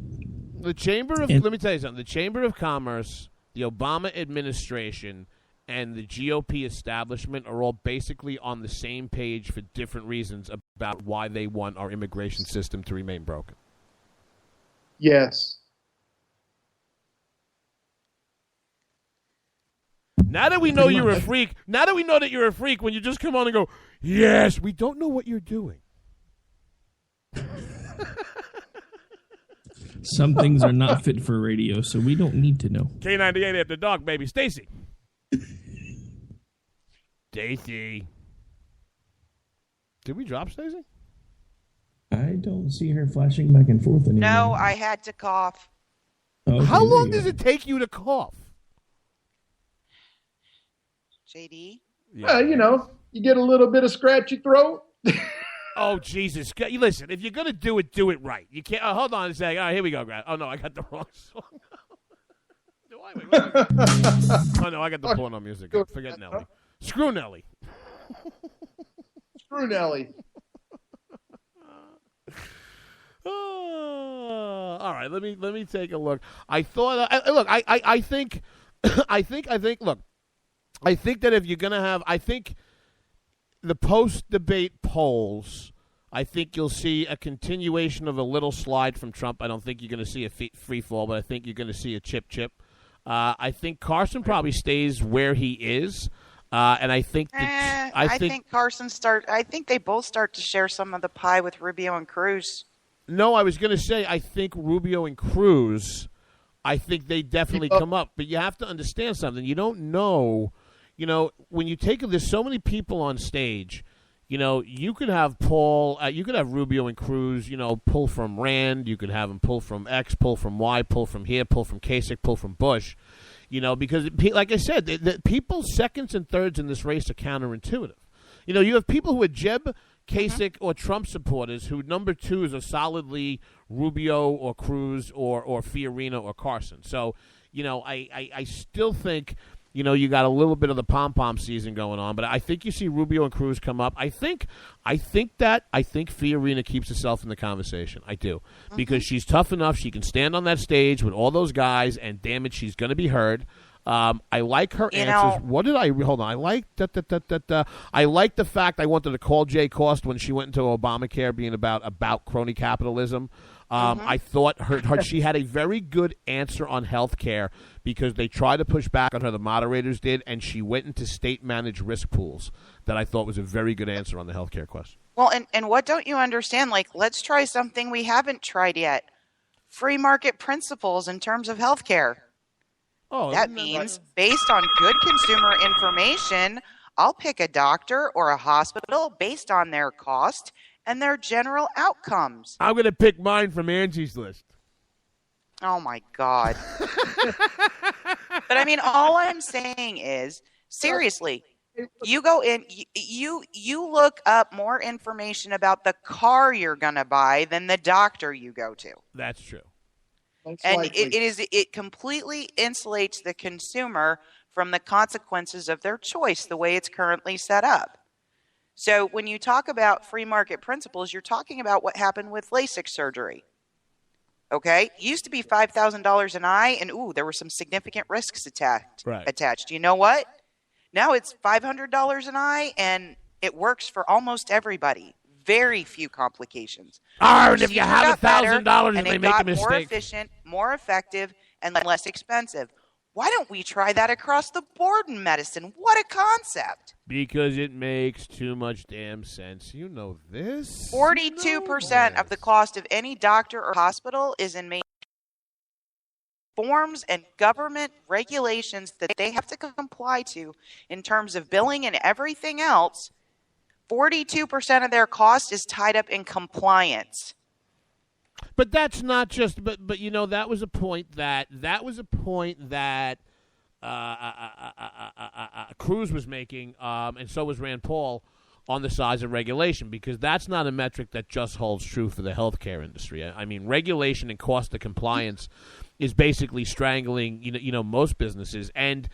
Speaker 3: The Chamber of, let me tell you something. The Chamber of Commerce, the Obama administration, and the GOP establishment are all basically on the same page for different reasons about why they want our immigration system to remain broken.
Speaker 6: Yes.
Speaker 3: Now that we know you're a freak, now that we know that you're a freak, when you just come on and go, yes, we don't know what you're doing.
Speaker 7: Some things are not fit for radio, so we don't need to know.
Speaker 3: K98 after dark, baby. Stacey. Stacey. Did we drop Stacey?
Speaker 7: I don't see her flashing back and forth anymore.
Speaker 2: No, I had to cough.
Speaker 7: Okay,
Speaker 3: how long does it take you to cough?
Speaker 2: JD?
Speaker 6: Yeah. You get a little bit of scratchy throat.
Speaker 3: Oh, Jesus. Listen, if you're going to do it right. You can't. Hold on a second. All right, here we go, Grant. Oh, no, I got the wrong song. Oh, no, I got the porno music. Forget Nelly. Screw Nelly.
Speaker 6: Screw Nelly.
Speaker 3: All right, let me take a look. I thought, I think that if you're going to have, I think the post-debate polls, I think you'll see a continuation of a little slide from Trump. I don't think you're going to see a free fall, but I think you're going to see a chip. I think Carson probably stays where he is, and I think I think
Speaker 2: Carson I think they both start to share some of the pie with Rubio and Cruz.
Speaker 3: No, I was going to say I think Rubio and Cruz, I think they definitely come up, but you have to understand something. You don't know. When you there's so many people on stage, you could have Paul, you could have Rubio and Cruz, pull from Rand, you could have them pull from X, pull from Y, pull from here, pull from Kasich, pull from Bush, because, like I said, the people seconds and thirds in this race are counterintuitive. You have people who are Jeb, Kasich, or Trump supporters who number twos are solidly Rubio or Cruz or Fiorina or Carson. So, I still think you got a little bit of the pom-pom season going on, but I think you see Rubio and Cruz come up. I think Fiorina keeps herself in the conversation. I do. Because she's tough enough. She can stand on that stage with all those guys, and damn it, she's going to be heard. I like her answers. What did I – hold on. I like I like the fact I wanted to call Jay Cost when she went into Obamacare being about crony capitalism. I thought she had a very good answer on health care because they tried to push back on her, the moderators did, and she went into state-managed risk pools that I thought was a very good answer on the health care question.
Speaker 2: Well, and what don't you understand? Like, let's try something we haven't tried yet. Free market principles in terms of health care.
Speaker 3: Oh,
Speaker 2: that means based on good consumer information, I'll pick a doctor or a hospital based on their cost and their general outcomes.
Speaker 3: I'm going to pick mine from Angie's list.
Speaker 2: Oh, my God. But, I mean, all I'm saying is, seriously, you go in, you look up more information about the car you're going to buy than the doctor you go to.
Speaker 3: That's true.
Speaker 2: And it completely insulates the consumer from the consequences of their choice, the way it's currently set up. So when you talk about free market principles, you're talking about what happened with LASIK surgery. Okay? It used to be $5,000 an eye, and there were some significant risks attached. You know what? Now it's $500 an eye, and it works for almost everybody. Very few complications.
Speaker 3: And if you have $1,000 and they make a mistake.
Speaker 2: More efficient, more effective, and less expensive. Why don't we try that across the board in medicine? What a concept.
Speaker 3: Because it makes too much damn sense. You know this.
Speaker 2: 42% of the cost of any doctor or hospital is in forms and government regulations that they have to comply to in terms of billing and everything else. 42% of their cost is tied up in compliance.
Speaker 3: But that's not just. But that was a point that Cruz was making, and so was Rand Paul, on the size of regulation, because that's not a metric that just holds true for the healthcare industry. I mean, regulation and cost of compliance is basically strangling most businesses. And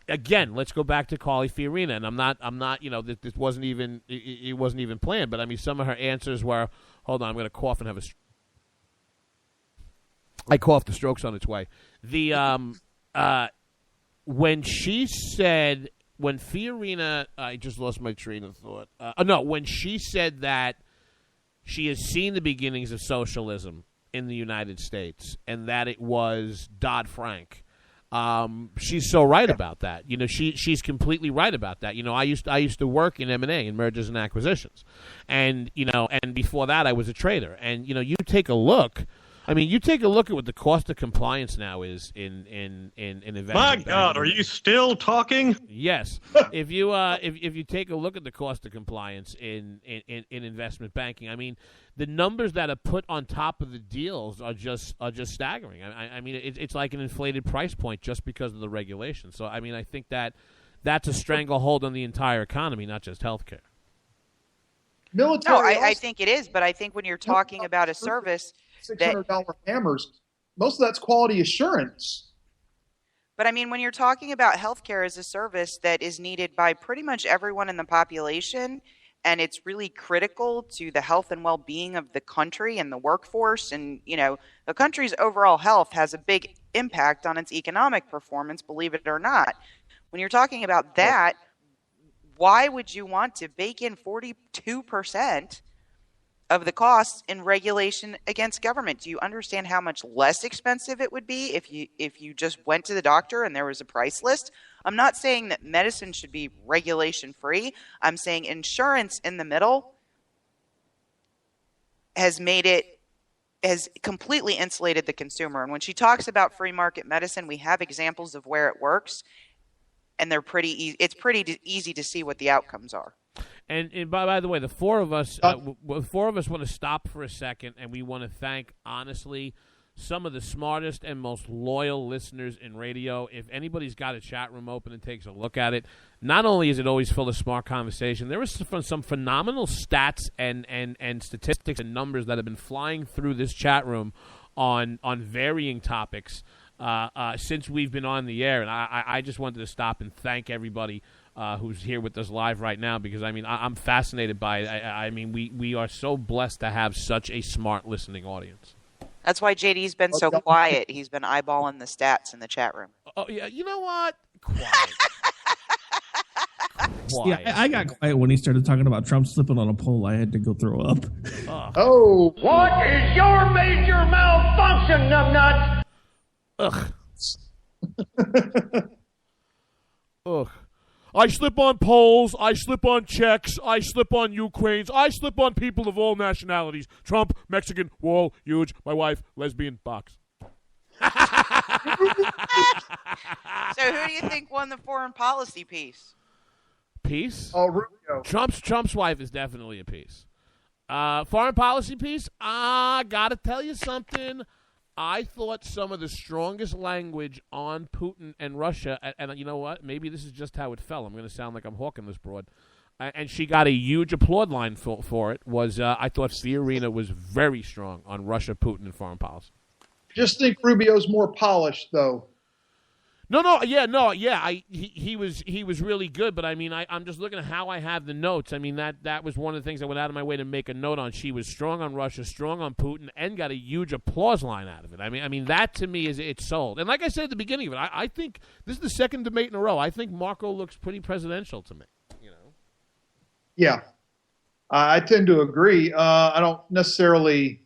Speaker 3: again, let's go back to Carly Fiorina, and I'm not this wasn't even planned, but I mean, some of her answers were, hold on, I'm going to cough and have a. I coughed, the stroke's on its way. When she said, when Fiorina, I just lost my train of thought. When she said that she has seen the beginnings of socialism in the United States and that it was Dodd-Frank, she's so right about that. She's completely right about that. I used to work in M&A, in mergers and acquisitions, and before that I was a trader. And you take a look. I mean, you take a look at what the cost of compliance now is in investment.
Speaker 11: My God, are you still talking?
Speaker 3: Yes. If you take a look at the cost of compliance in investment banking, I mean, the numbers that are put on top of the deals are just staggering. I mean, it's like an inflated price point just because of the regulation. So I mean, I think that's a stranglehold on the entire economy, not just healthcare.
Speaker 2: I think it is, but I think when you're talking about a service.
Speaker 6: $600 hammers, most of that's quality assurance.
Speaker 2: But I mean, when you're talking about healthcare as a service that is needed by pretty much everyone in the population, and it's really critical to the health and well-being of the country and the workforce, and the country's overall health has a big impact on its economic performance, believe it or not. When you're talking about that, why would you want to bake in 42% of the costs in regulation against government? Do you understand how much less expensive it would be if you just went to the doctor and there was a price list? I'm not saying that medicine should be regulation free. I'm saying insurance in the middle has completely insulated the consumer. And when she talks about free market medicine, we have examples of where it works, and they're it's pretty easy to see what the outcomes are.
Speaker 3: And by the way, the four of us want to stop for a second, and we want to thank, honestly, some of the smartest and most loyal listeners in radio. If anybody's got a chat room open and takes a look at it, not only is it always full of smart conversation, there is some phenomenal stats and statistics and numbers that have been flying through this chat room on varying topics since we've been on the air. And I just wanted to stop and thank everybody who's here with us live right now, because I mean, I'm fascinated by it. I mean, we are so blessed to have such a smart listening audience.
Speaker 2: That's why JD's been so quiet. He's been eyeballing the stats in the chat room.
Speaker 3: Oh yeah, you know what? Quiet.
Speaker 7: Yeah, I got quiet when he started talking about Trump slipping on a pole. I had to go throw up.
Speaker 6: Oh.
Speaker 10: What is your major malfunction, numbnuts?
Speaker 3: Ugh. Ugh. I slip on Poles, I slip on Czechs, I slip on Ukrainians, I slip on people of all nationalities. Trump, Mexican, wall, huge, my wife, lesbian, box.
Speaker 2: So who do you think won the foreign policy piece?
Speaker 3: Piece?
Speaker 6: Oh, Rubio.
Speaker 3: Trump's wife is definitely a piece. Foreign policy piece? Gotta tell you something. I thought some of the strongest language on Putin and Russia, and you know what? Maybe this is just how it fell. I'm going to sound like I'm hawking this broad. And she got a huge applaud line for it. I thought Fiorina was very strong on Russia, Putin, and foreign policy.
Speaker 6: Just think Rubio's more polished, though.
Speaker 3: He was really good, but I mean, I'm just looking at how I have the notes. I mean, that was one of the things I went out of my way to make a note on. She was strong on Russia, strong on Putin, and got a huge applause line out of it. I mean, that to me it's sold. And like I said at the beginning of it, I think this is the second debate in a row. I think Marco looks pretty presidential to me.
Speaker 6: Yeah, I tend to agree. I don't necessarily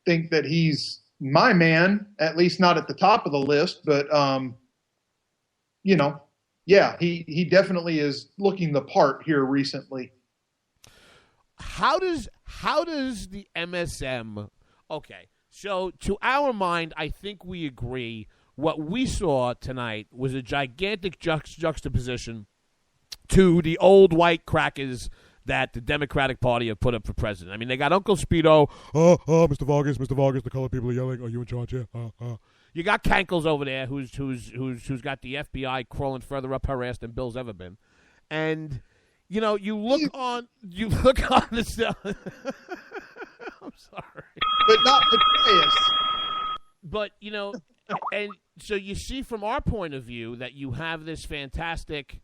Speaker 6: think that he's my man, at least not at the top of the list, but. He definitely is looking the part here recently.
Speaker 3: How does the MSM? Okay, so to our mind, I think we agree. What we saw tonight was a gigantic juxtaposition to the old white crackers that the Democratic Party have put up for president. I mean, they got Uncle Speedo. Mr. Vargas, the colored people are yelling. Are you in charge here? You got Kankles over there, who's got the FBI crawling further up her ass than Bill's ever been, and you look on this. I'm sorry,
Speaker 6: but not the bias.
Speaker 3: But and so you see from our point of view that you have this fantastic,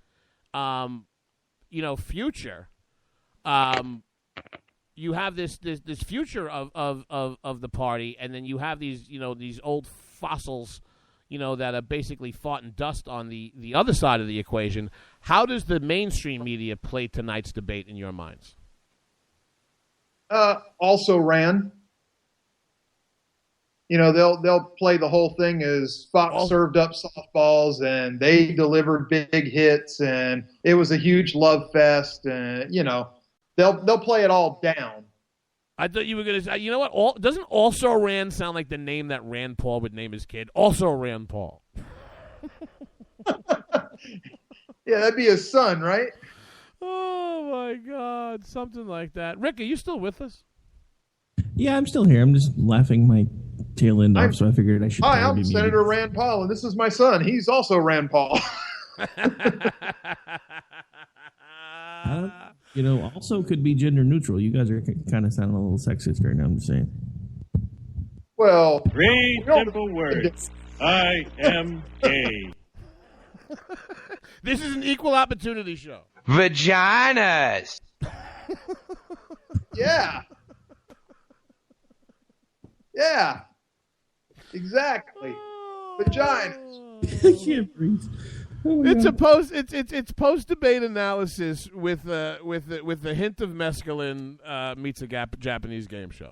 Speaker 3: future. You have this future of the party, and then you have these old fossils, that are basically fought and dust on the other side of the equation. How does the mainstream media play tonight's debate in your minds?
Speaker 6: Also ran. They'll play the whole thing as Fox served up softballs and they delivered big hits and it was a huge love fest and they'll play it all down.
Speaker 3: I thought you were going to say, you know what? Doesn't Also Ran sound like the name that Rand Paul would name his kid? Also Rand Paul.
Speaker 6: Yeah, that'd be his son, right?
Speaker 3: Oh, my God. Something like that. Rick, are you still with us?
Speaker 7: Yeah, I'm still here. I'm just laughing my tail end off, so I figured I should.
Speaker 6: Hi, I'm Senator Rand Paul, and this is my son. He's also Rand Paul.
Speaker 7: Also could be gender neutral. You guys are kind of sounding a little sexist right now. I'm just saying.
Speaker 6: Well,
Speaker 11: 3 simple words. I am gay.
Speaker 3: This is an equal opportunity show.
Speaker 12: Vaginas.
Speaker 6: Yeah. Yeah. Exactly. Vaginas.
Speaker 7: I can't breathe. Oh
Speaker 3: it's a post debate analysis with a hint of mescaline meets a Japanese game show.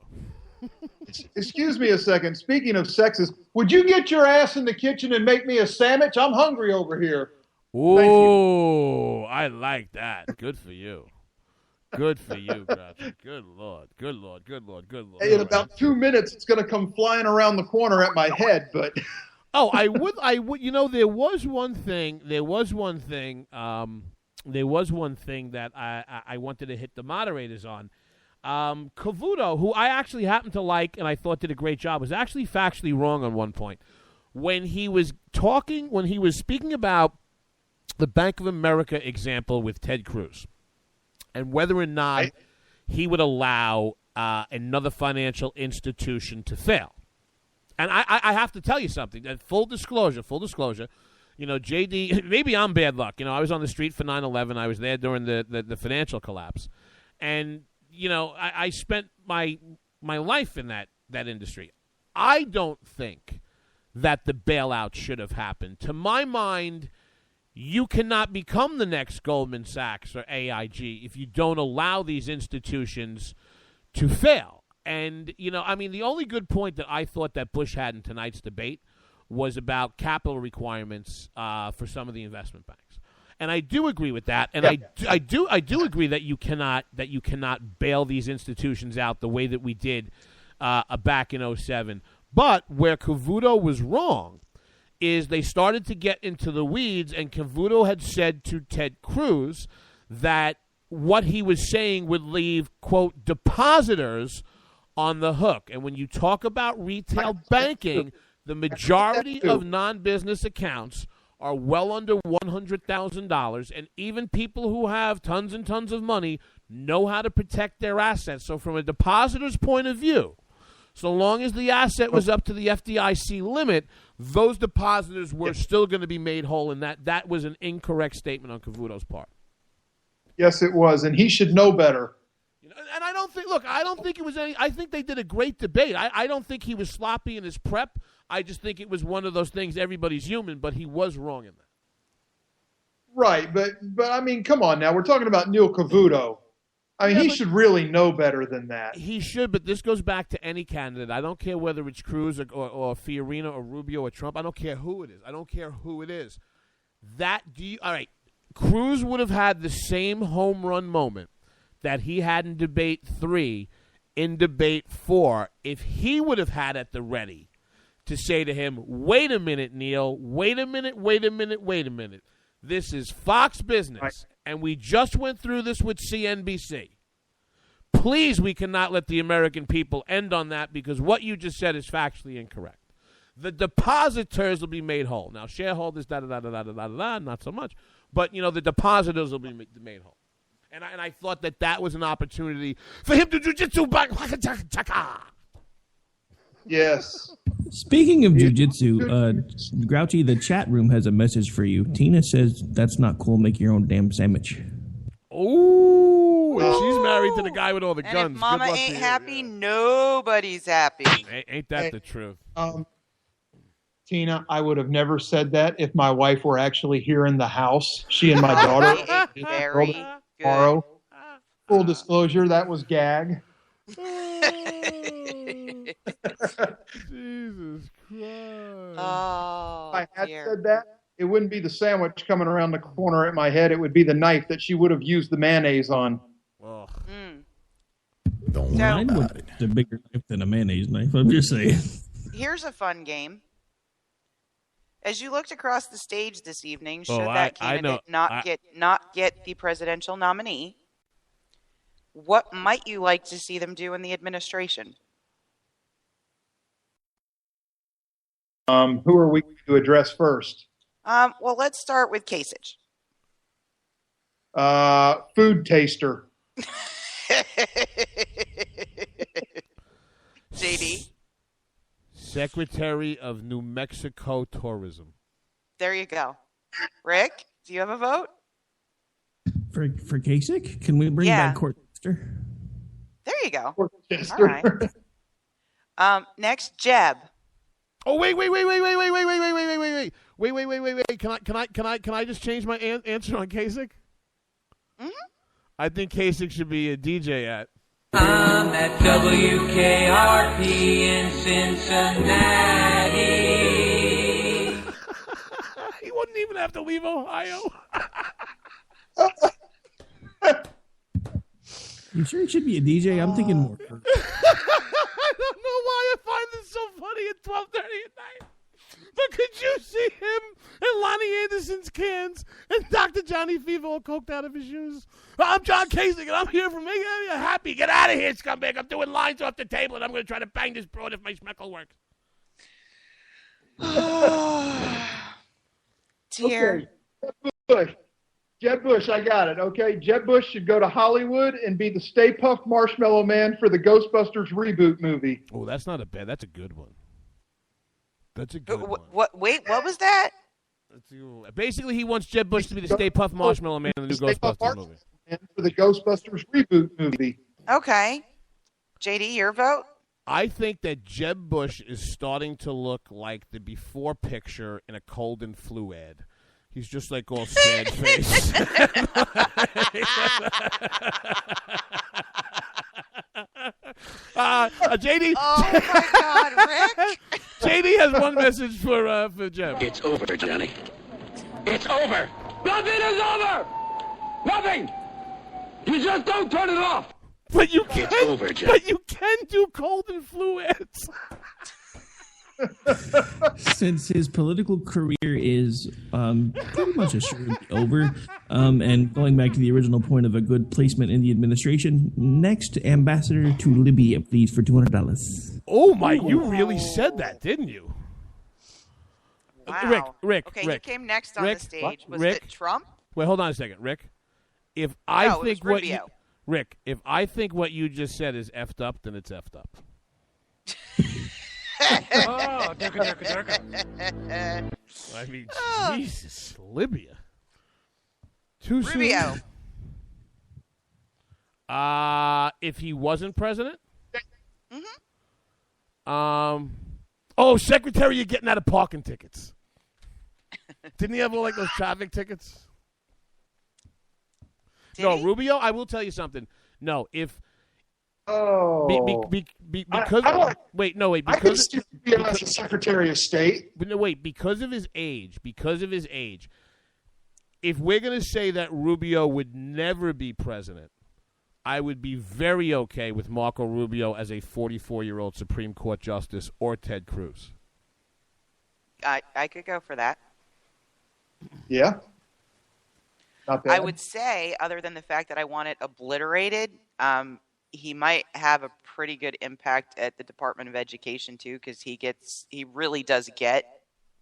Speaker 6: Excuse me a second. Speaking of sexist, would you get your ass in the kitchen and make me a sandwich? I'm hungry over here.
Speaker 3: Oh, I like that. Good for you. Good for you, brother. Good Lord. Good Lord. Good Lord. Good Lord.
Speaker 6: Hey, in about 2 minutes, it's going to come flying around the corner at my head, but...
Speaker 3: Oh, I would. There was one thing that I wanted to hit the moderators on. Cavuto, who I actually happen to like and I thought did a great job, was actually factually wrong on one point. When he was speaking about the Bank of America example with Ted Cruz and whether or not he would allow another financial institution to fail. And I have to tell you something. Full disclosure. JD, maybe I'm bad luck. I was on the street for 9/11. I was there during the financial collapse. And, I spent my life in that industry. I don't think that the bailout should have happened. To my mind, you cannot become the next Goldman Sachs or AIG if you don't allow these institutions to fail. And, the only good point that I thought that Bush had in tonight's debate was about capital requirements for some of the investment banks. And I do agree with that. And I do agree that you cannot bail these institutions out the way that we did back in 2007. But where Cavuto was wrong is they started to get into the weeds, and Cavuto had said to Ted Cruz that what he was saying would leave, quote, depositors on the hook. And when you talk about retail banking, the majority of non-business accounts are well under $100,000, and even people who have tons and tons of money know how to protect their assets. So from a depositor's point of view, so long as the asset was up to the FDIC limit, those depositors were still going to be made whole, and that was an incorrect statement on Cavuto's part.
Speaker 6: Yes, it was, and he should know better.
Speaker 3: And I don't think it was any. I think they did a great debate. I don't think he was sloppy in his prep. I just think it was one of those things. Everybody's human, but he was wrong in that.
Speaker 6: Right, but I mean, come on now. We're talking about Neil Cavuto. I mean, he should really know better than that.
Speaker 3: He should, but this goes back to any candidate. I don't care whether it's Cruz or Fiorina or Rubio or Trump. I don't care who it is. All right, Cruz would have had the same home run moment that he had in debate 3 in debate 4 if he would have had at the ready to say to him, wait a minute, Neil, wait a minute. This is Fox business, and we just went through this with CNBC. Please, we cannot let the American people end on that because what you just said is factually incorrect. The depositors will be made whole. Now, shareholders, not so much. But, the depositors will be made whole. And I thought that was an opportunity for him to jiu-jitsu back.
Speaker 6: Yes.
Speaker 7: Speaking of jiu-jitsu, Grouchy, the chat room has a message for you. Tina says that's not cool. Make your own damn sandwich.
Speaker 3: Oh, and she's married to the guy with all the guns.
Speaker 2: If Mama ain't happy, nobody's happy.
Speaker 3: Ain't that the truth?
Speaker 6: Tina, I would have never said that if my wife were actually here in the house. She and my daughter.
Speaker 2: Very
Speaker 6: tomorrow. Full disclosure, that was gag.
Speaker 3: Jesus Christ.
Speaker 2: Oh,
Speaker 6: if I had said that, it wouldn't be the sandwich coming around the corner at my head. It would be the knife that she would have used the mayonnaise on.
Speaker 3: Oh.
Speaker 4: Don't worry about it.
Speaker 7: It's a bigger knife than a mayonnaise knife. I'm just saying.
Speaker 2: Here's a fun game. As you looked across the stage this evening, should that candidate not get the presidential nominee, what might you like to see them do in the administration?
Speaker 6: Who are we to address first?
Speaker 2: Well, let's start with Kasich.
Speaker 6: Food taster.
Speaker 2: JD.
Speaker 3: Secretary of New Mexico Tourism.
Speaker 2: There you go. Rick, do you have a vote?
Speaker 7: For Kasich? Can we bring back Court Tester?
Speaker 2: There you go.
Speaker 6: Court Tester.
Speaker 2: All right. Next, Jeb.
Speaker 3: Oh, wait. Can I just change my answer on Kasich?
Speaker 2: Mm-hmm.
Speaker 3: I think Kasich should be a DJ at.
Speaker 13: I'm at WKRP in Cincinnati.
Speaker 3: He wouldn't even have to leave Ohio.
Speaker 7: You sure it should be a DJ? I'm thinking more.
Speaker 3: I don't know why I find this so funny at 12:30 at night. But could you see him and Lonnie Anderson's cans and Dr. Johnny Fever all coked out of his shoes? I'm John Kasich, and I'm here for making you happy. Get out of here, scumbag. I'm doing lines off the table, and I'm going to try to bang this broad if my schmeckle works.
Speaker 2: Dear.
Speaker 6: Okay. Jeb Bush, I got it, okay? Jeb Bush should go to Hollywood and be the Stay Puft Marshmallow Man for the Ghostbusters reboot movie.
Speaker 3: Oh, that's not a bad. That's a good one. That's a good one.
Speaker 2: Wait, what was that?
Speaker 3: Basically, he wants Jeb Bush to be the Stay Puft Marshmallow Man in the new Ghostbusters movie.
Speaker 6: For the Ghostbusters reboot movie.
Speaker 2: Okay. JD, your vote?
Speaker 3: I think that Jeb Bush is starting to look like the before picture in a cold and flu ad. He's just like all sad face. JD.
Speaker 2: Oh my God, Rick!
Speaker 3: JD has one message for Jim.
Speaker 14: It's over, Johnny. It's over. Nothing is over. Nothing. You just don't turn it off.
Speaker 3: But you can.
Speaker 14: It's over, Johnny.
Speaker 3: But you can do cold and flu ads.
Speaker 7: Since his political career is pretty much assuredly over, and going back to the original point of a good placement in the administration, next ambassador to Libya, please, for $200.
Speaker 3: Oh my! You really said that, didn't you?
Speaker 2: Wow.
Speaker 3: Rick.
Speaker 2: Okay,
Speaker 3: Rick,
Speaker 2: you came next on
Speaker 3: Rick,
Speaker 2: the stage. Was
Speaker 3: Rick,
Speaker 2: it Trump?
Speaker 3: Wait, hold on a second, Rick. If I
Speaker 2: No, it
Speaker 3: think
Speaker 2: was
Speaker 3: what you,
Speaker 2: Rubio.
Speaker 3: Rick, if I think what you just said is effed up, then it's effed up.
Speaker 14: Oh, durka.
Speaker 3: I mean, Jesus, Libya. Too
Speaker 2: Rubio.
Speaker 3: soon. If he wasn't president. Secretary, you're getting out of parking tickets. Didn't he have all like those traffic tickets? No, Rubio. I will tell you something. No, if. Because
Speaker 15: I could still be as a Secretary of State.
Speaker 3: But no, wait, because of his age, if we're going to say that Rubio would never be president, I would be very okay with Marco Rubio as a 44-year-old Supreme Court justice or Ted Cruz.
Speaker 2: I could go for that.
Speaker 6: Yeah. Not bad.
Speaker 2: I would say, other than the fact that I want it obliterated, he might have a pretty good impact at the Department of Education too, because he really does get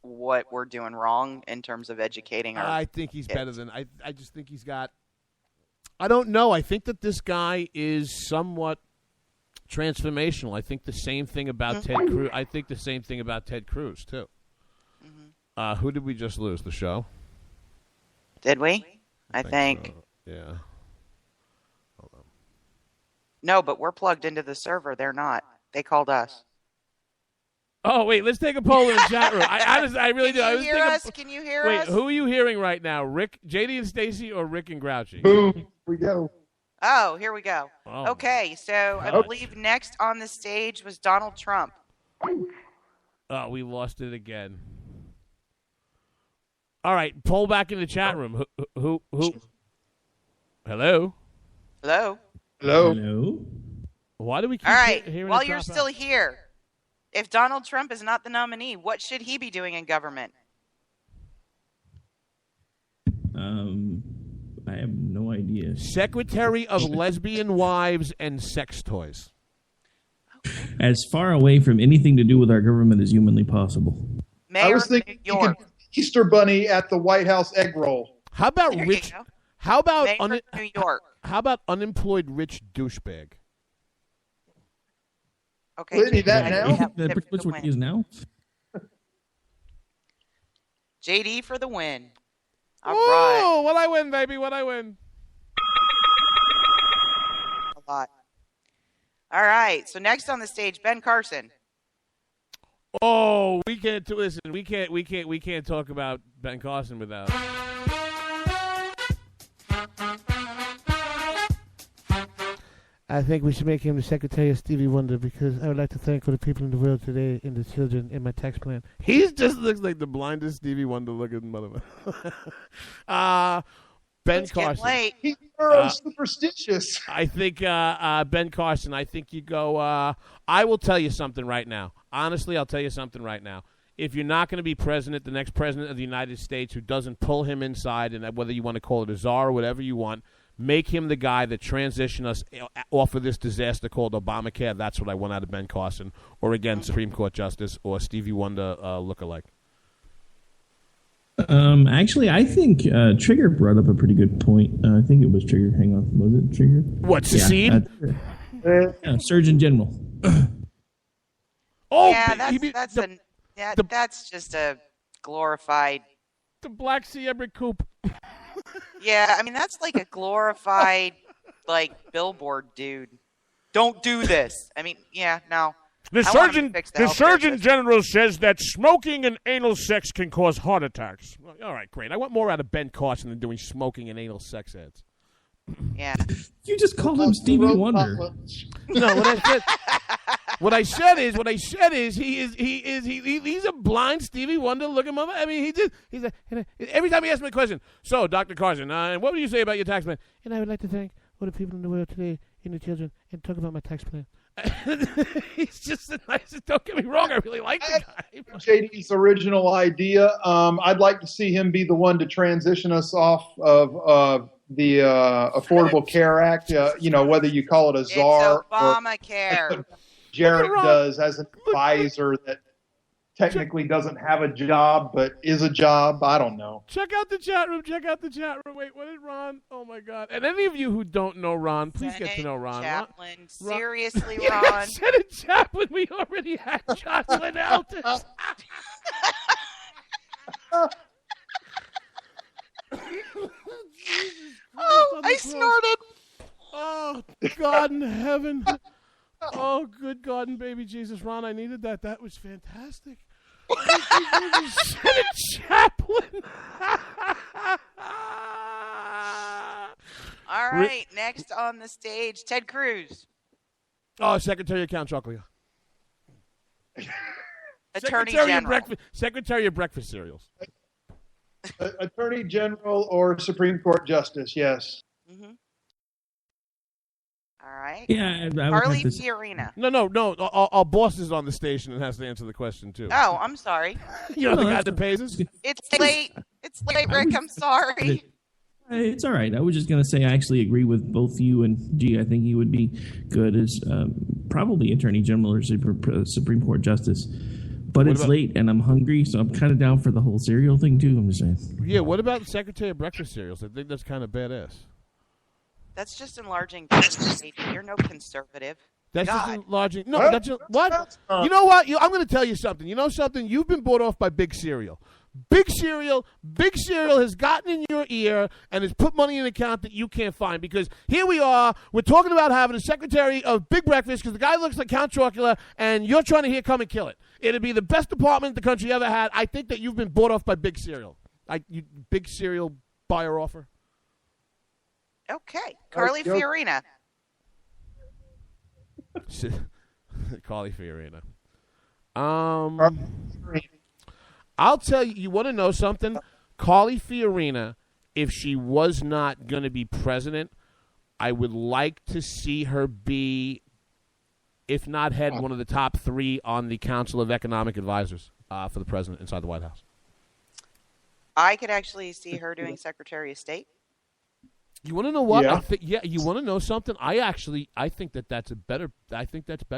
Speaker 2: what we're doing wrong in terms of educating our
Speaker 3: I think he's
Speaker 2: kids.
Speaker 3: better than I just think he's got. I don't know. I think that this guy is somewhat transformational. I think the same thing about Ted Cruz. I think the same thing about Ted Cruz too. Who did we just lose? The show?
Speaker 2: Did we? I think.
Speaker 3: So. Yeah. Hold on.
Speaker 2: No, but we're plugged into the server. They're not. They called us.
Speaker 3: Oh, wait. Let's take a poll in the chat room. I really do.
Speaker 2: Can you hear us? Can you hear us?
Speaker 3: Wait, who are you hearing right now? Rick, JD and Stacey, or Rick and Grouchy?
Speaker 15: Boom. Here we go.
Speaker 2: Oh, here we go.
Speaker 3: Oh,
Speaker 2: okay, so I believe next on the stage was Donald Trump.
Speaker 3: Oh, we lost it again. All right, poll back in the chat room. Who? Hello?
Speaker 2: Hello?
Speaker 7: Hello?
Speaker 3: Why do we keep
Speaker 2: All right,
Speaker 3: hearing
Speaker 2: while
Speaker 3: it
Speaker 2: you're
Speaker 3: drop
Speaker 2: still
Speaker 3: out?
Speaker 2: here, if Donald Trump is not the nominee, what should he be doing in government?
Speaker 7: I have no idea.
Speaker 3: Secretary of Lesbian Wives and Sex Toys.
Speaker 7: As far away from anything to do with our government as humanly possible.
Speaker 2: Mayor
Speaker 6: I was thinking
Speaker 2: of New York.
Speaker 6: Easter Bunny at the White House egg roll.
Speaker 3: How about
Speaker 2: There
Speaker 3: rich?
Speaker 2: you go.
Speaker 3: How about
Speaker 2: Mayor of New York.
Speaker 3: How about unemployed rich douchebag?
Speaker 2: Okay,
Speaker 6: Well, isn't he
Speaker 2: JD,
Speaker 6: that
Speaker 2: I
Speaker 6: now?
Speaker 2: think you have
Speaker 7: That's
Speaker 2: tip for the
Speaker 7: what
Speaker 2: win.
Speaker 7: he is now.
Speaker 2: JD for the win. All right.
Speaker 3: Oh, what I win, baby? What I win?
Speaker 2: A lot. All right. So next on the stage, Ben Carson.
Speaker 3: Oh, we can't do listen. We can't talk about Ben Carson without. I think we should make him the Secretary of Stevie Wonder because I would like to thank all the people in the world today and the children in my tax plan. He just looks like the blindest Stevie Wonder looking motherfucker. Ben
Speaker 2: It's getting
Speaker 3: Carson.
Speaker 2: late.
Speaker 6: He's superstitious.
Speaker 3: I think Ben Carson. I think you go. I will tell you something right now. Honestly, I'll tell you something right now. If you're not going to be president, the next president of the United States who doesn't pull him inside, and whether you want to call it a czar or whatever you want, make him the guy that transition us off of this disaster called Obamacare. That's what I want out of Ben Carson, or again, Supreme Court Justice, or Stevie Wonder lookalike.
Speaker 7: Actually, I think Trigger brought up a pretty good point. I think it was Trigger. Hang on, was it Trigger?
Speaker 3: What, secede?
Speaker 7: Yeah, Surgeon General.
Speaker 3: Oh,
Speaker 2: Yeah, that's just a glorified.
Speaker 3: The Black Sea Epic Coupe.
Speaker 2: Yeah, I mean that's like a glorified like billboard dude. Don't do this. I mean, yeah, no.
Speaker 3: The
Speaker 2: I want him
Speaker 3: surgeon,
Speaker 2: to fix
Speaker 3: the
Speaker 2: healthcare
Speaker 3: surgeon
Speaker 2: system.
Speaker 3: general says that smoking and anal sex can cause heart attacks. All right, great. I want more out of Ben Carson than doing smoking and anal sex ads.
Speaker 2: Yeah.
Speaker 7: You just called him Stevie Wonder.
Speaker 3: No, what I said is he's a blind Stevie Wonder looking mother. I mean, every time he asks me a question. So, Dr. Carson, what would you say about your tax plan? And I would like to thank all the people in the world today and the children and talk about my tax plan. He's just the nicest. Don't get me wrong, I really like the guy.
Speaker 6: JD's original idea. I'd like to see him be the one to transition us off of the Affordable Care Act. Whether you call it a czar
Speaker 2: it's Obamacare.
Speaker 6: or Jared does as an advisor that technically doesn't have a job but is a job. I don't know.
Speaker 3: Check out the chat room. Wait, what did Ron? Oh my God! And any of you who don't know Ron, please get to know Ron.
Speaker 2: Chaplain. Seriously, Ron.
Speaker 3: Yeah, Senate Chaplain. We already had Jocelyn Elders.
Speaker 2: Oh, I snorted.
Speaker 3: Oh, God in heaven. Oh, good God and baby Jesus. Ron, I needed that. That was fantastic. Senate Chaplain.
Speaker 2: All right, next on the stage, Ted Cruz.
Speaker 3: Oh, Secretary of Count Chocolate.
Speaker 2: Attorney General.
Speaker 3: Secretary of Breakfast Cereals.
Speaker 6: Attorney General or Supreme Court Justice, yes.
Speaker 2: Mm-hmm. All right.
Speaker 7: Yeah,
Speaker 2: Carly Fiorina.
Speaker 3: No. Our boss is on the station and has to answer the question, too.
Speaker 2: Oh, I'm sorry.
Speaker 3: You know the guy that pays us?
Speaker 2: It's late. It's late, Rick. I'm sorry.
Speaker 7: It's all right. I was just going to say I actually agree with both you and G. I think he would be good as probably Attorney General or Supreme Court Justice. But it's late and I'm hungry, so I'm kind of down for the whole cereal thing, too. I'm just saying.
Speaker 3: Yeah, what about Secretary of Breakfast Cereals? I think that's kind of badass.
Speaker 2: That's just enlarging diversity. You're no conservative.
Speaker 3: That's
Speaker 2: God.
Speaker 3: just enlarging. No, that's just, what? You know what? I'm going to tell you something. You know something? You've been bought off by Big Cereal. Big Cereal has gotten in your ear and has put money in an account that you can't find, because here we are, we're talking about having a Secretary of Big Breakfast because the guy looks like Count Chocula and you're trying to come and kill it. It'd be the best department the country ever had. I think that you've been bought off by Big Cereal. Big Cereal buyer offer.
Speaker 2: Okay. Carly Fiorina.
Speaker 3: Carly Fiorina. I'll tell you, you want to know something? Carly Fiorina, if she was not going to be president, I would like to see her be, if not head, one of the top 3 on the Council of Economic Advisors for the president inside the White House.
Speaker 2: I could actually see her doing Secretary of State.
Speaker 3: You want to know what?
Speaker 6: Yeah.
Speaker 3: You want to know something? I think that's better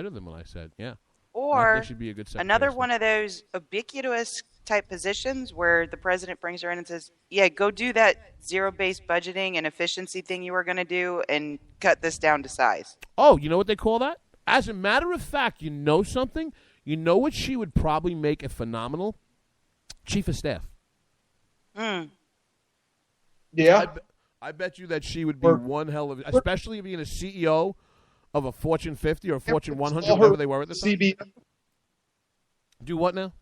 Speaker 3: than what I said. Yeah.
Speaker 2: Or
Speaker 3: I think she'd be a good secretary.
Speaker 2: Another one of those ubiquitous type positions where the president brings her in and says, yeah, go do that zero-based budgeting and efficiency thing you were going to do and cut this down to size.
Speaker 3: Oh, you know what they call that? As a matter of fact, you know something? You know what she would probably make a phenomenal? Chief of Staff.
Speaker 6: Yeah.
Speaker 3: I bet you that she would be one hell of, especially being a CEO of a Fortune 50 or a Fortune 100, whatever they were at the time. Do what now?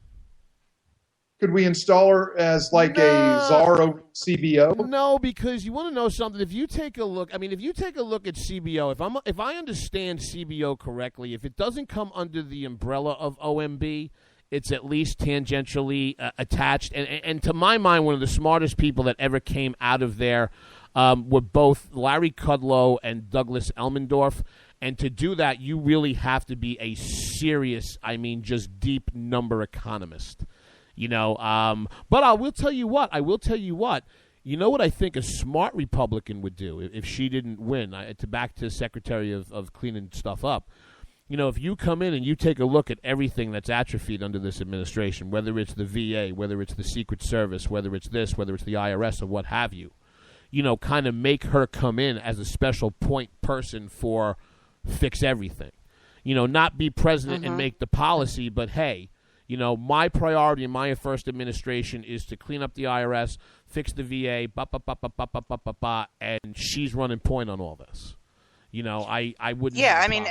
Speaker 6: Could we install her as like a czar over CBO?
Speaker 3: No, because you want to know something. If you take a look, at CBO, if I understand CBO correctly, if it doesn't come under the umbrella of OMB, it's at least tangentially attached. And to my mind, one of the smartest people that ever came out of there were both Larry Kudlow and Douglas Elmendorf. And to do that, you really have to be a serious, just deep number economist. But I will tell you what. You know what I think a smart Republican would do if she didn't win? Back to Secretary of cleaning stuff up. If you come in and you take a look at everything that's atrophied under this administration, whether it's the VA, whether it's the Secret Service, whether it's this, whether it's the IRS, or what have you, kind of make her come in as a special point person for fix everything. Not be president and make the policy, but hey, my priority in my first administration is to clean up the IRS, fix the VA, and she's running point on all this. I wouldn't.
Speaker 2: Yeah, I mean,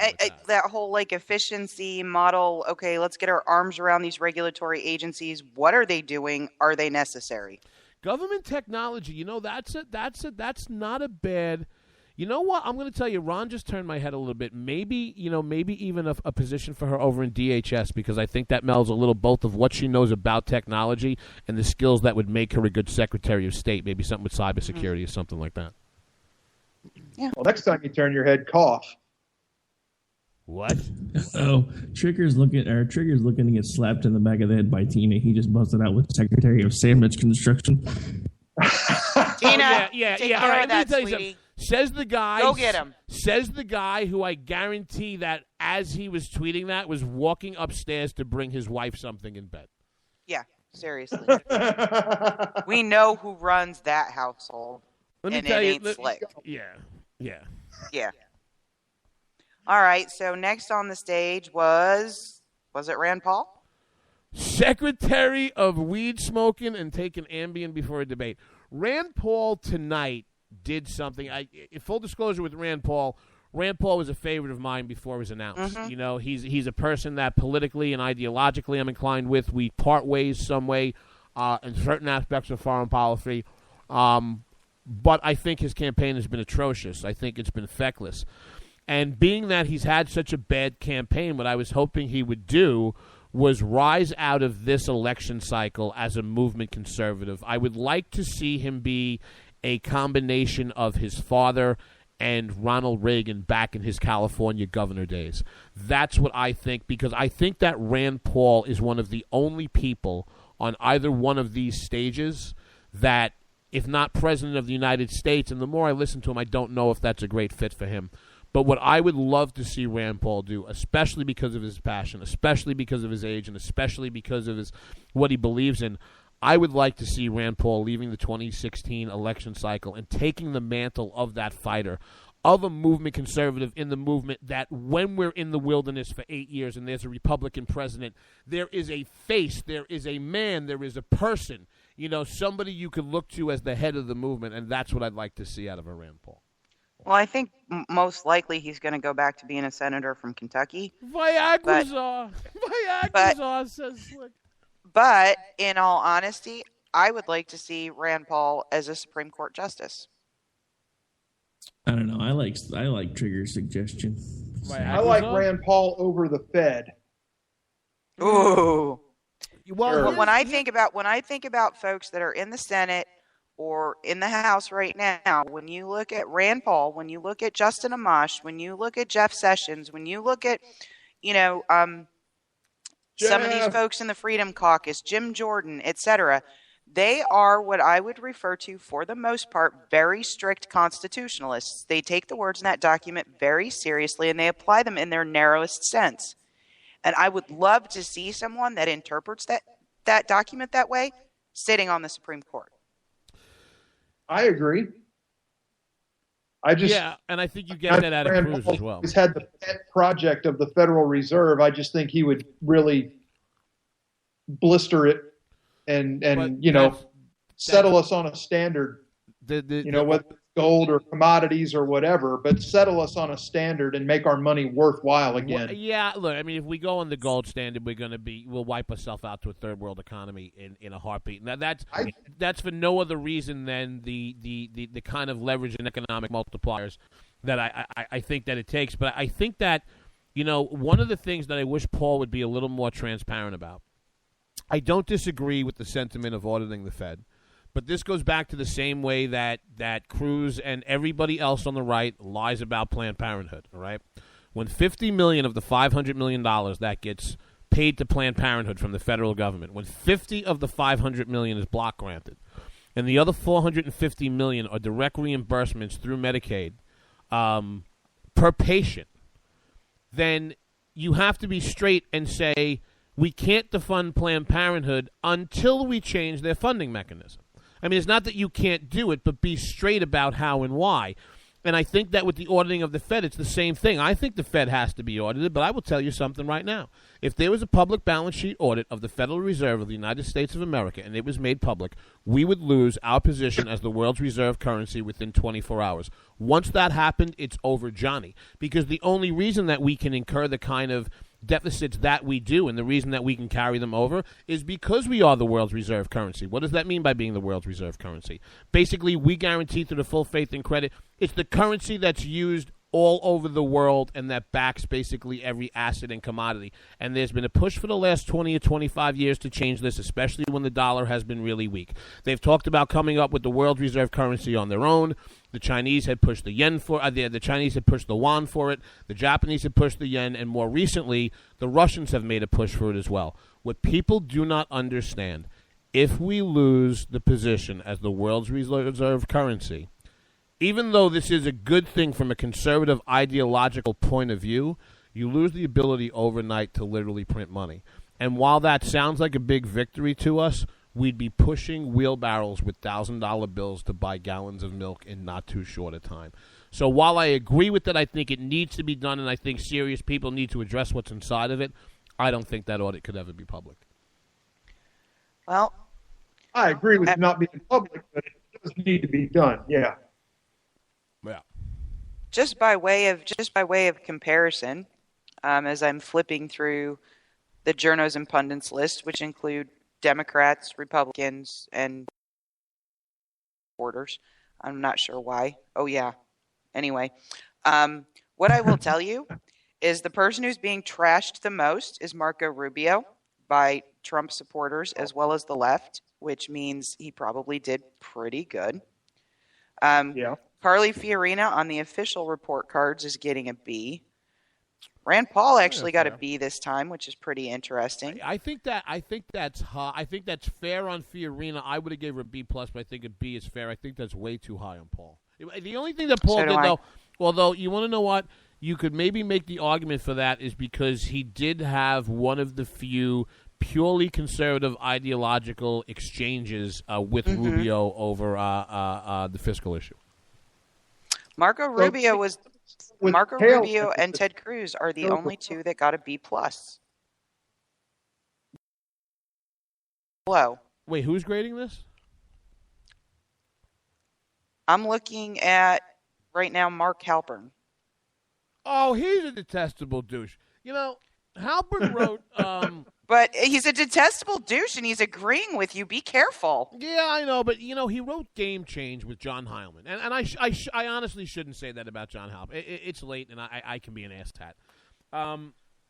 Speaker 2: that whole like efficiency model. Okay, let's get our arms around these regulatory agencies. What are they doing? Are they necessary?
Speaker 3: Government technology. That's not a bad. You know what? I'm going to tell you, Ron just turned my head a little bit. Maybe even a position for her over in DHS, because I think that melds a little both of what she knows about technology and the skills that would make her a good Secretary of State. Maybe something with cybersecurity or something like that.
Speaker 2: Yeah.
Speaker 6: Well, next time you turn your head, cough.
Speaker 3: What?
Speaker 7: Oh, Trigger's looking to get slapped in the back of the head by Tina. He just busted out with Secretary of Sandwich Construction.
Speaker 2: Tina,
Speaker 3: yeah.
Speaker 2: take care
Speaker 3: All right,
Speaker 2: of that,
Speaker 3: let me tell you
Speaker 2: sweetie.
Speaker 3: something. Says the guy.
Speaker 2: Go get him.
Speaker 3: Says the guy who I guarantee that as he was tweeting that was walking upstairs to bring his wife something in bed.
Speaker 2: Yeah, seriously. We know who runs that household.
Speaker 3: Let me
Speaker 2: and
Speaker 3: tell
Speaker 2: it
Speaker 3: you.
Speaker 2: ain't slick.
Speaker 3: Yeah.
Speaker 2: All right, so next on the stage was it Rand Paul?
Speaker 3: Secretary of Weed Smoking and Taking Ambien before a debate. Rand Paul tonight did something. Full disclosure with Rand Paul was a favorite of mine before it was announced.
Speaker 2: Mm-hmm.
Speaker 3: He's a person that politically and ideologically I'm inclined with. We part ways some way in certain aspects of foreign policy. But I think his campaign has been atrocious. I think it's been feckless. And being that he's had such a bad campaign, what I was hoping he would do was rise out of this election cycle as a movement conservative. I would like to see him be a combination of his father and Ronald Reagan back in his California governor days. That's what I think, because I think that Rand Paul is one of the only people on either one of these stages that, if not president of the United States, and the more I listen to him, I don't know if that's a great fit for him. But what I would love to see Rand Paul do, especially because of his passion, especially because of his age, and especially because of what he believes in, I would like to see Rand Paul leaving the 2016 election cycle and taking the mantle of that fighter, of a movement conservative in the movement that when we're in the wilderness for 8 years and there's a Republican president, there is a face, there is a man, there is a person, somebody you could look to as the head of the movement, and that's what I'd like to see out of a Rand Paul.
Speaker 2: Well, I think most likely he's going to go back to being a senator from Kentucky.
Speaker 3: Viagra says Slick.
Speaker 2: But in all honesty, I would like to see Rand Paul as a Supreme Court justice.
Speaker 7: I don't know. I like Trigger's suggestion.
Speaker 6: I like Rand Paul over the Fed.
Speaker 2: Ooh.
Speaker 3: Well,
Speaker 2: but when I think about folks that are in the Senate or in the House right now, when you look at Rand Paul, when you look at Justin Amash, when you look at Jeff Sessions, when you look at, some of these folks in the Freedom Caucus, Jim Jordan, etc., they are what I would refer to, for the most part, very strict constitutionalists. They take the words in that document very seriously, and they apply them in their narrowest sense. And I would love to see someone that interprets that document that way sitting on the Supreme Court.
Speaker 6: I agree.
Speaker 3: And I think you get that out of Cruz as well.
Speaker 6: He's had the pet project of the Federal Reserve. I just think he would really blister it and settle us on a standard. Whether it's gold or commodities or whatever, but settle us on a standard and make our money worthwhile again.
Speaker 3: Look, I mean, if we go on the gold standard, we'll wipe ourselves out to a third world economy in a heartbeat. Now that's for no other reason than the kind of leverage and economic multipliers that I think that it takes. But I think that, one of the things that I wish Paul would be a little more transparent about. I don't disagree with the sentiment of auditing the Fed. But this goes back to the same way that Cruz and everybody else on the right lies about Planned Parenthood, all right? When $50 million of the $500 million that gets paid to Planned Parenthood from the federal government, when 50 of the $500 million is block granted, and the other $450 million are direct reimbursements through Medicaid per patient, then you have to be straight and say, we can't defund Planned Parenthood until we change their funding mechanism. I mean, it's not that you can't do it, but be straight about how and why. And I think that with the auditing of the Fed, it's the same thing. I think the Fed has to be audited, but I will tell you something right now. If there was a public balance sheet audit of the Federal Reserve of the United States of America and it was made public, we would lose our position as the world's reserve currency within 24 hours. Once that happened, it's over, Johnny, because the only reason that we can incur the kind of deficits that we do and the reason that we can carry them over is because we are the world's reserve currency. What does that mean by being the world's reserve currency? Basically, we guarantee through the full faith and credit. It's the currency that's used all over the world and that backs basically every asset and commodity. And there's been a push for the last 20 or 25 years to change this, especially when the dollar has been really weak. They've talked about coming up with the world's reserve currency on their own. The Chinese had pushed the yen for the Chinese had pushed the yuan for it. The Japanese had pushed the yen, and more recently, the Russians have made a push for it as well. What people do not understand, if we lose the position as the world's reserve currency, even though this is a good thing from a conservative ideological point of view, you lose the ability overnight to literally print money. And while that sounds like a big victory to us, we'd be pushing wheelbarrows with $1,000 bills to buy gallons of milk in not too short a time. So while I agree with that, I think it needs to be done, and I think serious people need to address what's inside of it, I don't think that audit could ever be public.
Speaker 2: Well,
Speaker 6: I agree with it not being public, but it does need to be done. Yeah.
Speaker 3: Yeah.
Speaker 2: Just by way of comparison, as I'm flipping through the journos and pundits list, which include Democrats, Republicans, and supporters. I'm not sure why. Oh, yeah. Anyway, what I will tell you is the person who's being trashed the most is Marco Rubio by Trump supporters as well as the left, which means he probably did pretty good.
Speaker 6: Yeah.
Speaker 2: Carly Fiorina on the official report cards is getting a B. Rand Paul actually got a B this time, which is pretty interesting.
Speaker 3: I think that's high. I think that's fair on Fiorina. I would have gave her a B plus, but I think a B is fair. I think that's way too high on Paul. The only thing that Paul did, though, although you want to know what, you could maybe make the argument for that is because he did have one of the few purely conservative ideological exchanges with Rubio over the fiscal issue.
Speaker 2: Marco Rubio and Ted Cruz are the only two that got a B plus. Hello.
Speaker 3: Wait, who's grading this?
Speaker 2: I'm looking at right now Mark Halpern.
Speaker 3: Oh, he's a detestable douche. You know, Halpern wrote.
Speaker 2: But he's a detestable douche, and he's agreeing with you. Be careful.
Speaker 3: Yeah, I know, but you know he wrote Game Change with John Heilman, and I honestly shouldn't say that about John Halpern. It's late, and I can be an asshat.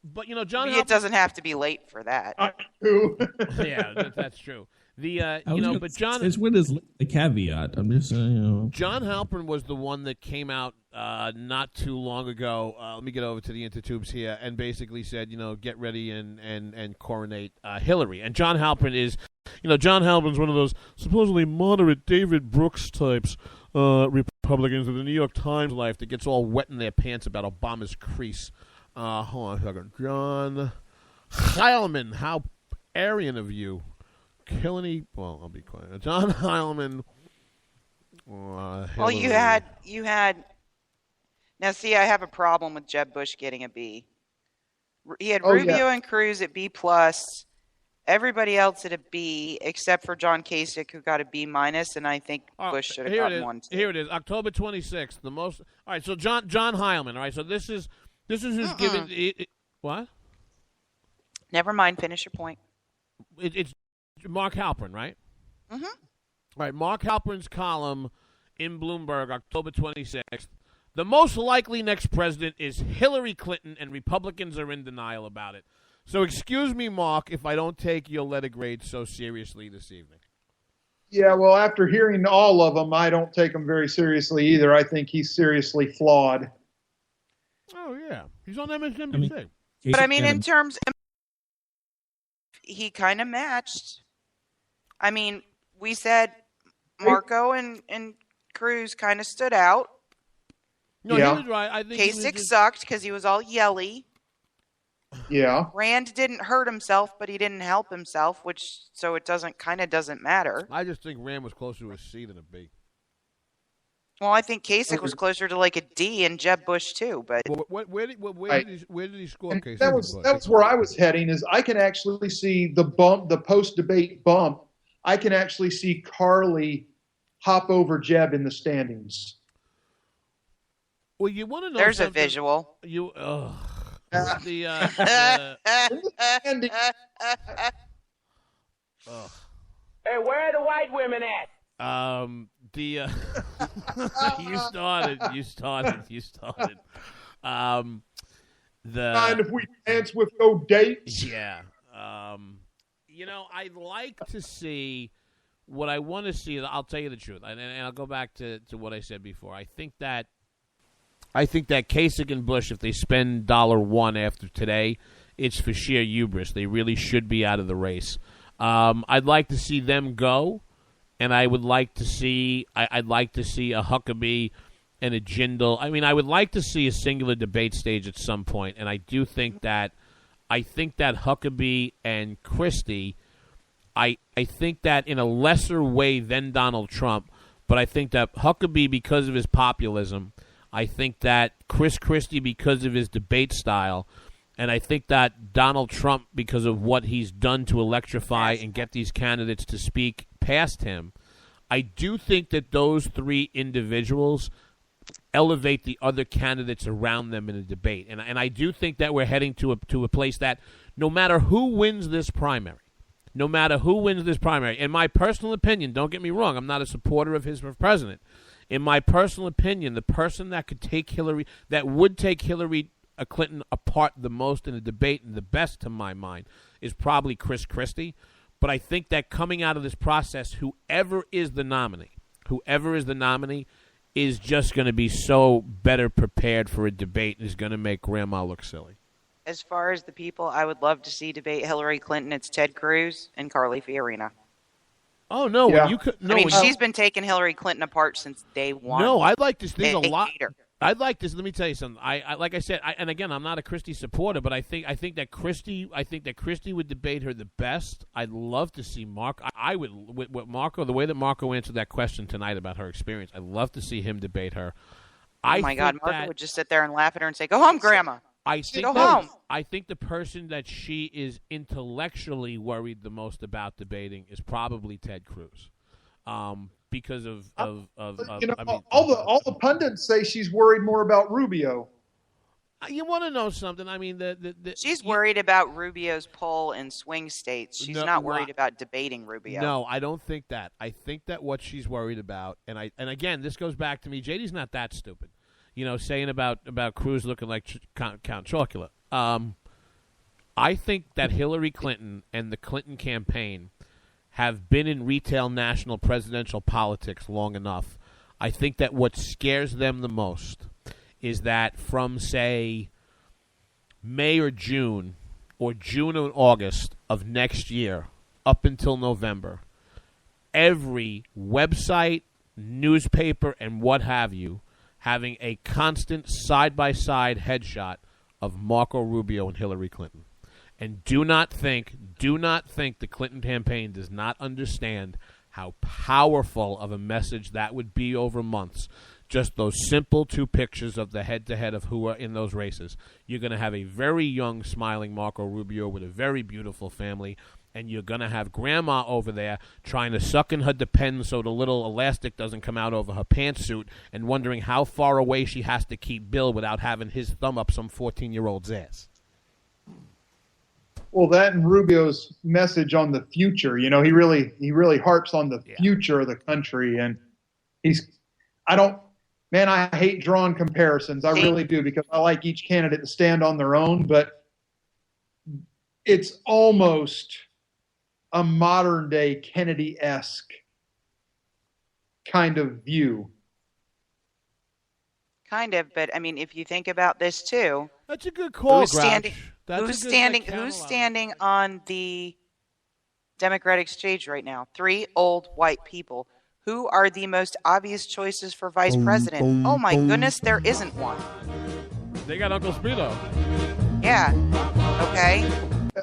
Speaker 3: But you know, John.
Speaker 2: It doesn't have to be late for that.
Speaker 3: Yeah, that's true. But John.
Speaker 7: It's what is the caveat? I'm just saying. You know.
Speaker 3: John Halpern was the one that came out not too long ago. Let me get over to the intertubes here, and basically said, get ready and coronate Hillary. And John Halpern is, John Halpern's one of those supposedly moderate David Brooks types Republicans of the New York Times life that gets all wet in their pants about Obama's crease. Hold on a second. John Heilman, how Aryan of you. Well, I'll be quiet. John Heilman.
Speaker 2: Well, you had. Now, see, I have a problem with Jeb Bush getting a B. He had Rubio and Cruz at B plus. Everybody else at a B, except for John Kasich, who got a B minus, and I think Bush should have gotten one too.
Speaker 3: Here it is, October 26th. The most. All right, so John Heilman. All right, so this is who's given. What?
Speaker 2: Never mind. Finish your point.
Speaker 3: It's Mark Halpern, right?
Speaker 2: Mm-hmm.
Speaker 3: All right, Mark Halpern's column in Bloomberg, October 26th. The most likely next president is Hillary Clinton, and Republicans are in denial about it. So excuse me, Mark, if I don't take your letter grade so seriously this evening.
Speaker 6: Yeah, well, after hearing all of them, I don't take them very seriously either. I think he's seriously flawed.
Speaker 3: Oh, yeah. He's on MSNBC.
Speaker 2: But, I mean, in terms he kind of matched. I mean, we said Marco and Cruz kind of stood out.
Speaker 3: No, he was right. I think
Speaker 2: Kasich sucked because he was all yelly.
Speaker 6: Yeah.
Speaker 2: Rand didn't hurt himself, but he didn't help himself, so it doesn't matter.
Speaker 3: I just think Rand was closer to a C than a B.
Speaker 2: Well, I think Kasich was closer to like a D and Jeb Bush too, but
Speaker 3: where did he score Kasich?
Speaker 6: That was where I was heading. Is I can actually see the post-debate bump. I can actually see Carly hop over Jeb in the standings.
Speaker 3: Well, you want to know?
Speaker 2: There's a visual.
Speaker 3: You Hey,
Speaker 10: where are the white women at?
Speaker 3: You started.
Speaker 6: Mind if we dance with no dates?
Speaker 3: Yeah. I'd like to see what I want to see. I'll tell you the truth, and I'll go back to what I said before. I think that Kasich and Bush, if they spend $1 after today, it's for sheer hubris. They really should be out of the race. I'd like to see them go, and I'd like to see a Huckabee and a Jindal. I mean, I would like to see a singular debate stage at some point, and I do think that Huckabee and Christie, I think that in a lesser way than Donald Trump, but I think that Huckabee, because of his populism, I think that Chris Christie, because of his debate style, and I think that Donald Trump, because of what he's done to electrify and get these candidates to speak past him, I do think that those three individuals elevate the other candidates around them in a debate. And I do think that we're heading to a place that no matter who wins this primary, in my personal opinion, don't get me wrong, I'm not a supporter of his for president. In my personal opinion, the person that would take Hillary Clinton apart the most in a debate and the best, to my mind, is probably Chris Christie. But I think that coming out of this process, whoever is the nominee is just going to be so better prepared for a debate and is going to make Grandma look silly.
Speaker 2: As far as the people I would love to see debate Hillary Clinton, it's Ted Cruz and Carly Fiorina.
Speaker 3: Oh, no.
Speaker 6: Yeah.
Speaker 2: She's been taking Hillary Clinton apart since day one.
Speaker 3: No, I'd like to see a lot. I'd like this. Let me tell you something. I like I said, and again, I'm not a Christie supporter, but I think that Christie would debate her the best. I'd love to see Mark. I would with Marco, the way that Marco answered that question tonight about her experience. I'd love to see him debate her.
Speaker 2: Oh my God, Marco would just sit there and laugh at her and say, "Go home, Grandma."
Speaker 3: I think the person that she is intellectually worried the most about debating is probably Ted Cruz. Because all
Speaker 6: the pundits say she's worried more about Rubio.
Speaker 3: You want to know something? I mean,
Speaker 2: she's worried about Rubio's poll in swing states. She's not worried about debating Rubio.
Speaker 3: No, I don't think that. I think that what she's worried about, and again, this goes back to me. JD's not that stupid, saying about Cruz looking like Count Chocula. I think that Hillary Clinton and the Clinton campaign have been in retail national presidential politics long enough. I think that what scares them the most is that from, say, May or June or August of next year up until November, every website, newspaper, and what have you having a constant side-by-side headshot of Marco Rubio and Hillary Clinton. And do not think the Clinton campaign does not understand how powerful of a message that would be over months. Just those simple two pictures of the head-to-head of who are in those races. You're going to have a very young, smiling Marco Rubio with a very beautiful family, and you're going to have Grandma over there trying to suck in her Depends so the little elastic doesn't come out over her pantsuit and wondering how far away she has to keep Bill without having his thumb up some 14-year-old's ass.
Speaker 6: Well, that and Rubio's message on the future, he really harps on the future of the country, and I hate drawing comparisons. I really do, because I like each candidate to stand on their own, but it's almost a modern day Kennedy-esque kind of view.
Speaker 2: Kind of, but I mean, if you think about this too,
Speaker 3: that's a good call.
Speaker 2: Who's standing on the Democratic stage right now? 3 old white people. Who are the most obvious choices for vice president? Oh my goodness, there isn't one.
Speaker 3: They got Uncle Speedo.
Speaker 2: Yeah. Okay.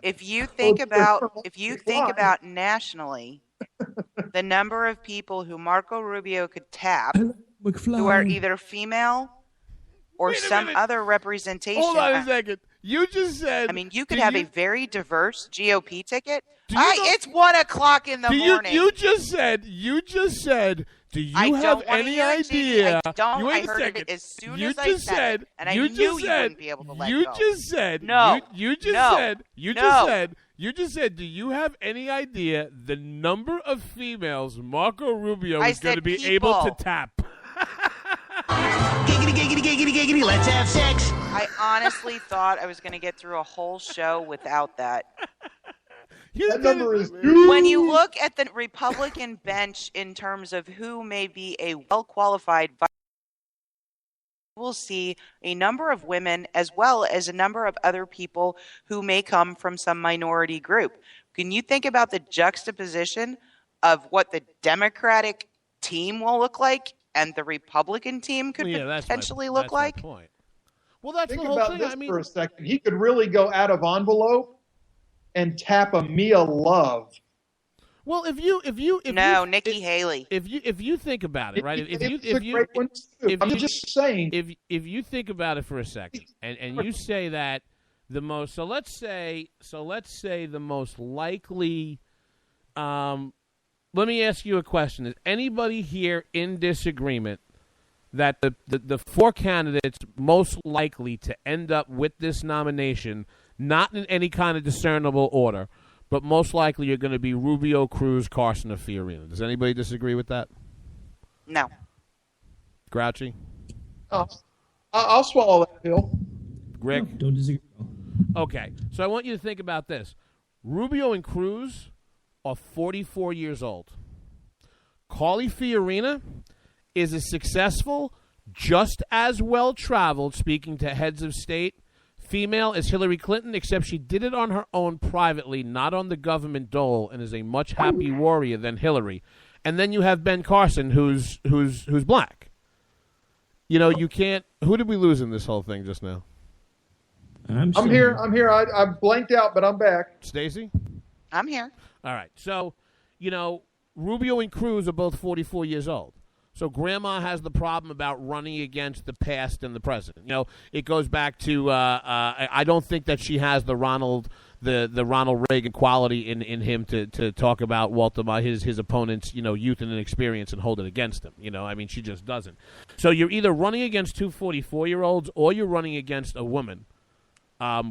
Speaker 2: If you think about nationally, the number of people who Marco Rubio could tap who are either female or some other representation.
Speaker 3: Hold on a second. You just said.
Speaker 2: I mean, you could have a very diverse GOP ticket. It's 1 o'clock in the morning.
Speaker 3: You just said. Do you have any idea?
Speaker 2: I don't.
Speaker 3: You
Speaker 2: I
Speaker 3: heard
Speaker 2: it as soon as I said it, and I knew you wouldn't be able to let go.
Speaker 3: You just said.
Speaker 2: No.
Speaker 3: You just said. Do you have any idea the number of females Marco Rubio is going to be able to tap?
Speaker 16: Giggity, let's have sex.
Speaker 2: I honestly thought I was going to get through a whole show without that.
Speaker 6: That number is
Speaker 2: when you look at the Republican bench in terms of who may be a well-qualified vice, you will see a number of women as well as a number of other people who may come from some minority group. Can you think about the juxtaposition of what the Democratic team will look like and the Republican team could potentially look like?
Speaker 3: Point. Well, that's
Speaker 6: Think
Speaker 3: the whole
Speaker 6: about
Speaker 3: thing.
Speaker 6: this for a second. He could really go out of envelope and tap a Mia Love.
Speaker 3: Well, if
Speaker 2: Nikki Haley.
Speaker 3: If you think about it, right?
Speaker 6: I'm just saying.
Speaker 3: If you think about it for a second, and you say that the most, so let's say the most likely. Let me ask you a question: is anybody here in disagreement that the four candidates most likely to end up with this nomination, not in any kind of discernible order, but most likely you're going to be Rubio, Cruz, Carson, or Fiorina? Does anybody disagree with that?
Speaker 2: No.
Speaker 3: Grouchy?
Speaker 6: I'll swallow that pill.
Speaker 3: Greg?
Speaker 7: No, don't disagree.
Speaker 3: Okay, so I want you to think about this. Rubio and Cruz are 44 years old. Carly Fiorina is a successful, just as well-traveled, speaking to heads of state, female as Hillary Clinton, except she did it on her own privately, not on the government dole, and is a much happy warrior than Hillary. And then you have Ben Carson, who's black. You know, you can't. Who did we lose in this whole thing just now?
Speaker 6: I'm here. I blanked out, but I'm back.
Speaker 3: Stacey?
Speaker 2: I'm here.
Speaker 3: All right. So, you know, Rubio and Cruz are both 44 years old. So Grandma has the problem about running against the past and the present. You know, it goes back to I don't think that she has the Ronald Reagan quality in him to talk about his opponent's, you know, youth and inexperience and hold it against him. You know, I mean, she just doesn't. So you're either running against two 44-year-olds or you're running against a woman,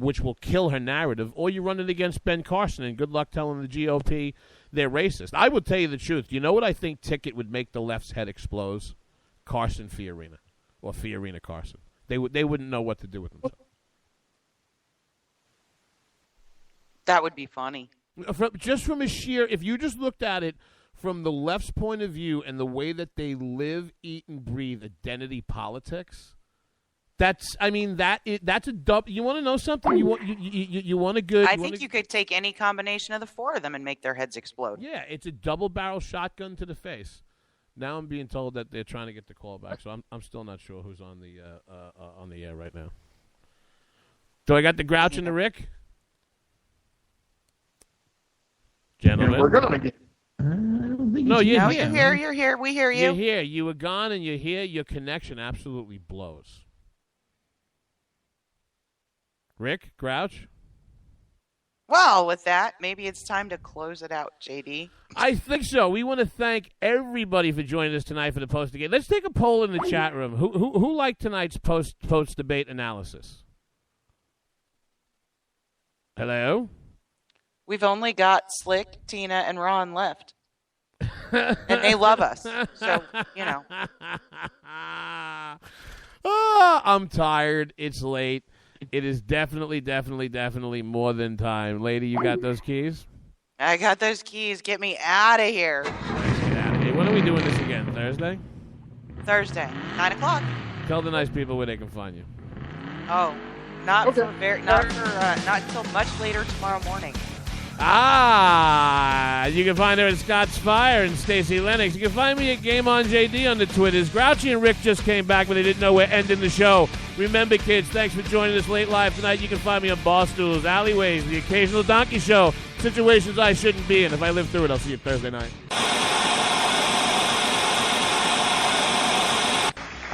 Speaker 3: which will kill her narrative, or you're running against Ben Carson, and good luck telling the GOP they're racist. I would tell you the truth. You know what I think ticket would make the left's head explode? Carson Fiorina, or Fiorina Carson. They wouldn't know what to do with themselves.
Speaker 2: That would be funny.
Speaker 3: Just from a sheer, if you just looked at it from the left's point of view and the way that they live, eat, and breathe identity politics. That's a dub. You want to know something? You want a good.
Speaker 2: I think you could take any combination of the four of them and make their heads explode.
Speaker 3: Yeah, it's a double-barrel shotgun to the face. Now I'm being told that they're trying to get the call back, so I'm still not sure who's on the air right now. So I got the Grouch and the Rick, gentlemen.
Speaker 6: We're gonna get.
Speaker 3: No, you're
Speaker 2: here. You're here. We hear you.
Speaker 3: You're here. You were gone, and you're here. Your connection absolutely blows. Rick, Grouch?
Speaker 2: Well, with that, maybe it's time to close it out, JD.
Speaker 3: I think so. We want to thank everybody for joining us tonight for the post-debate. Let's take a poll in the chat room. Who liked tonight's post-debate analysis? Hello?
Speaker 2: We've only got Slick, Tina, and Ron left. And they love us. So, you know.
Speaker 3: I'm tired. It's late. It is definitely more than time. Lady, you got those keys?
Speaker 2: I got those keys. Get me out of here.
Speaker 3: Get out of here. When are we doing this again? Thursday?
Speaker 2: Thursday, 9 o'clock.
Speaker 3: Tell the nice people where they can find you.
Speaker 2: Oh, not until much later tomorrow morning.
Speaker 3: You can find her at Scott's Fire and Stacey Lennox. You can find me at Game On JD on the Twitters. Grouchy and Rick just came back, but they didn't know we're ending the show. Remember, kids, thanks for joining us late live tonight. You can find me on bar stools, alleyways, the occasional donkey show, situations I shouldn't be in. If I live through it, I'll see you Thursday night.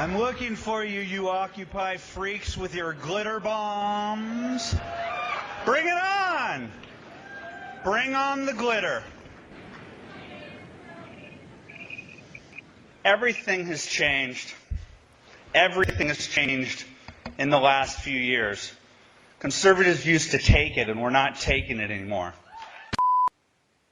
Speaker 17: I'm looking for you, you Occupy freaks with your glitter bombs. Bring it on! Bring on the glitter. Everything has changed. Everything has changed in the last few years. Conservatives used to take it, and we're not taking it anymore.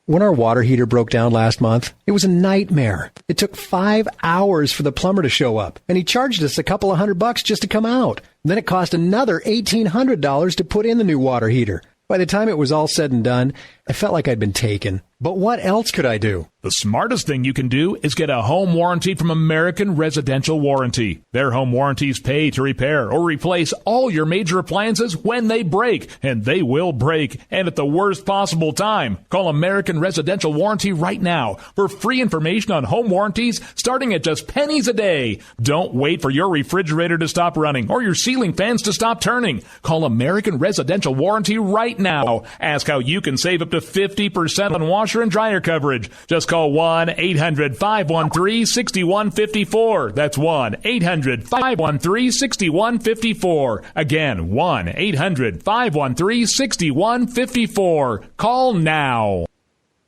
Speaker 18: When our water heater broke down last month, it was a nightmare. It took 5 hours for the plumber to show up, and he charged us a couple of $100 just to come out. Then it cost another $1,800 to put in the new water heater. By the time it was all said and done, I felt like I'd been taken. But what else could I do?
Speaker 19: The smartest thing you can do is get a home warranty from American Residential Warranty. Their home warranties pay to repair or replace all your major appliances when they break, and they will break, and at the worst possible time. Call American Residential Warranty right now for free information on home warranties starting at just pennies a day. Don't wait for your refrigerator to stop running or your ceiling fans to stop turning. Call American Residential Warranty right now. Ask how you can save up to 50% on washer and dryer coverage. Just call 1-800-513-6154. That's 1-800-513-6154. Again, 1-800-513-6154. Call now.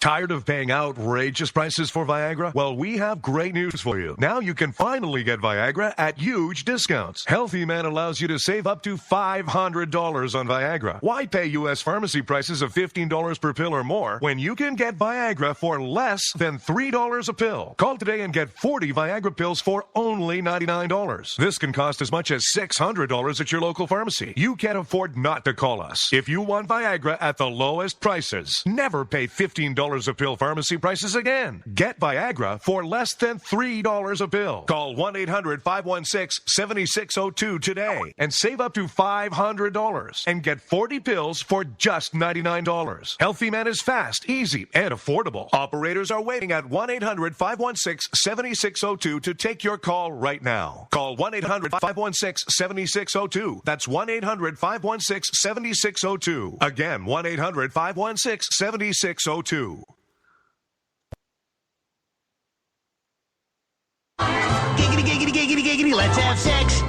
Speaker 20: Tired of paying outrageous prices for Viagra? Well, we have great news for you. Now you can finally get Viagra at huge discounts. Healthy Man allows you to save up to $500 on Viagra. Why pay U.S. pharmacy prices of $15 per pill or more when you can get Viagra for less than $3 a pill? Call today and get 40 Viagra pills for only $99. This can cost as much as $600 at your local pharmacy. You can't afford not to call us. If you want Viagra at the lowest prices, never pay $15 a pill pharmacy prices again. Get Viagra for less than $3 a pill. Call 1-800-516-7602 today and save up to $500 and get 40 pills for just $99. Healthy Man is fast, easy, and affordable. Operators are waiting at 1-800-516-7602 to take your call right now. Call 1-800-516-7602. That's 1-800-516-7602. Again, 1-800-516-7602.
Speaker 16: Giggity, giggity, giggity, giggity, let's have sex.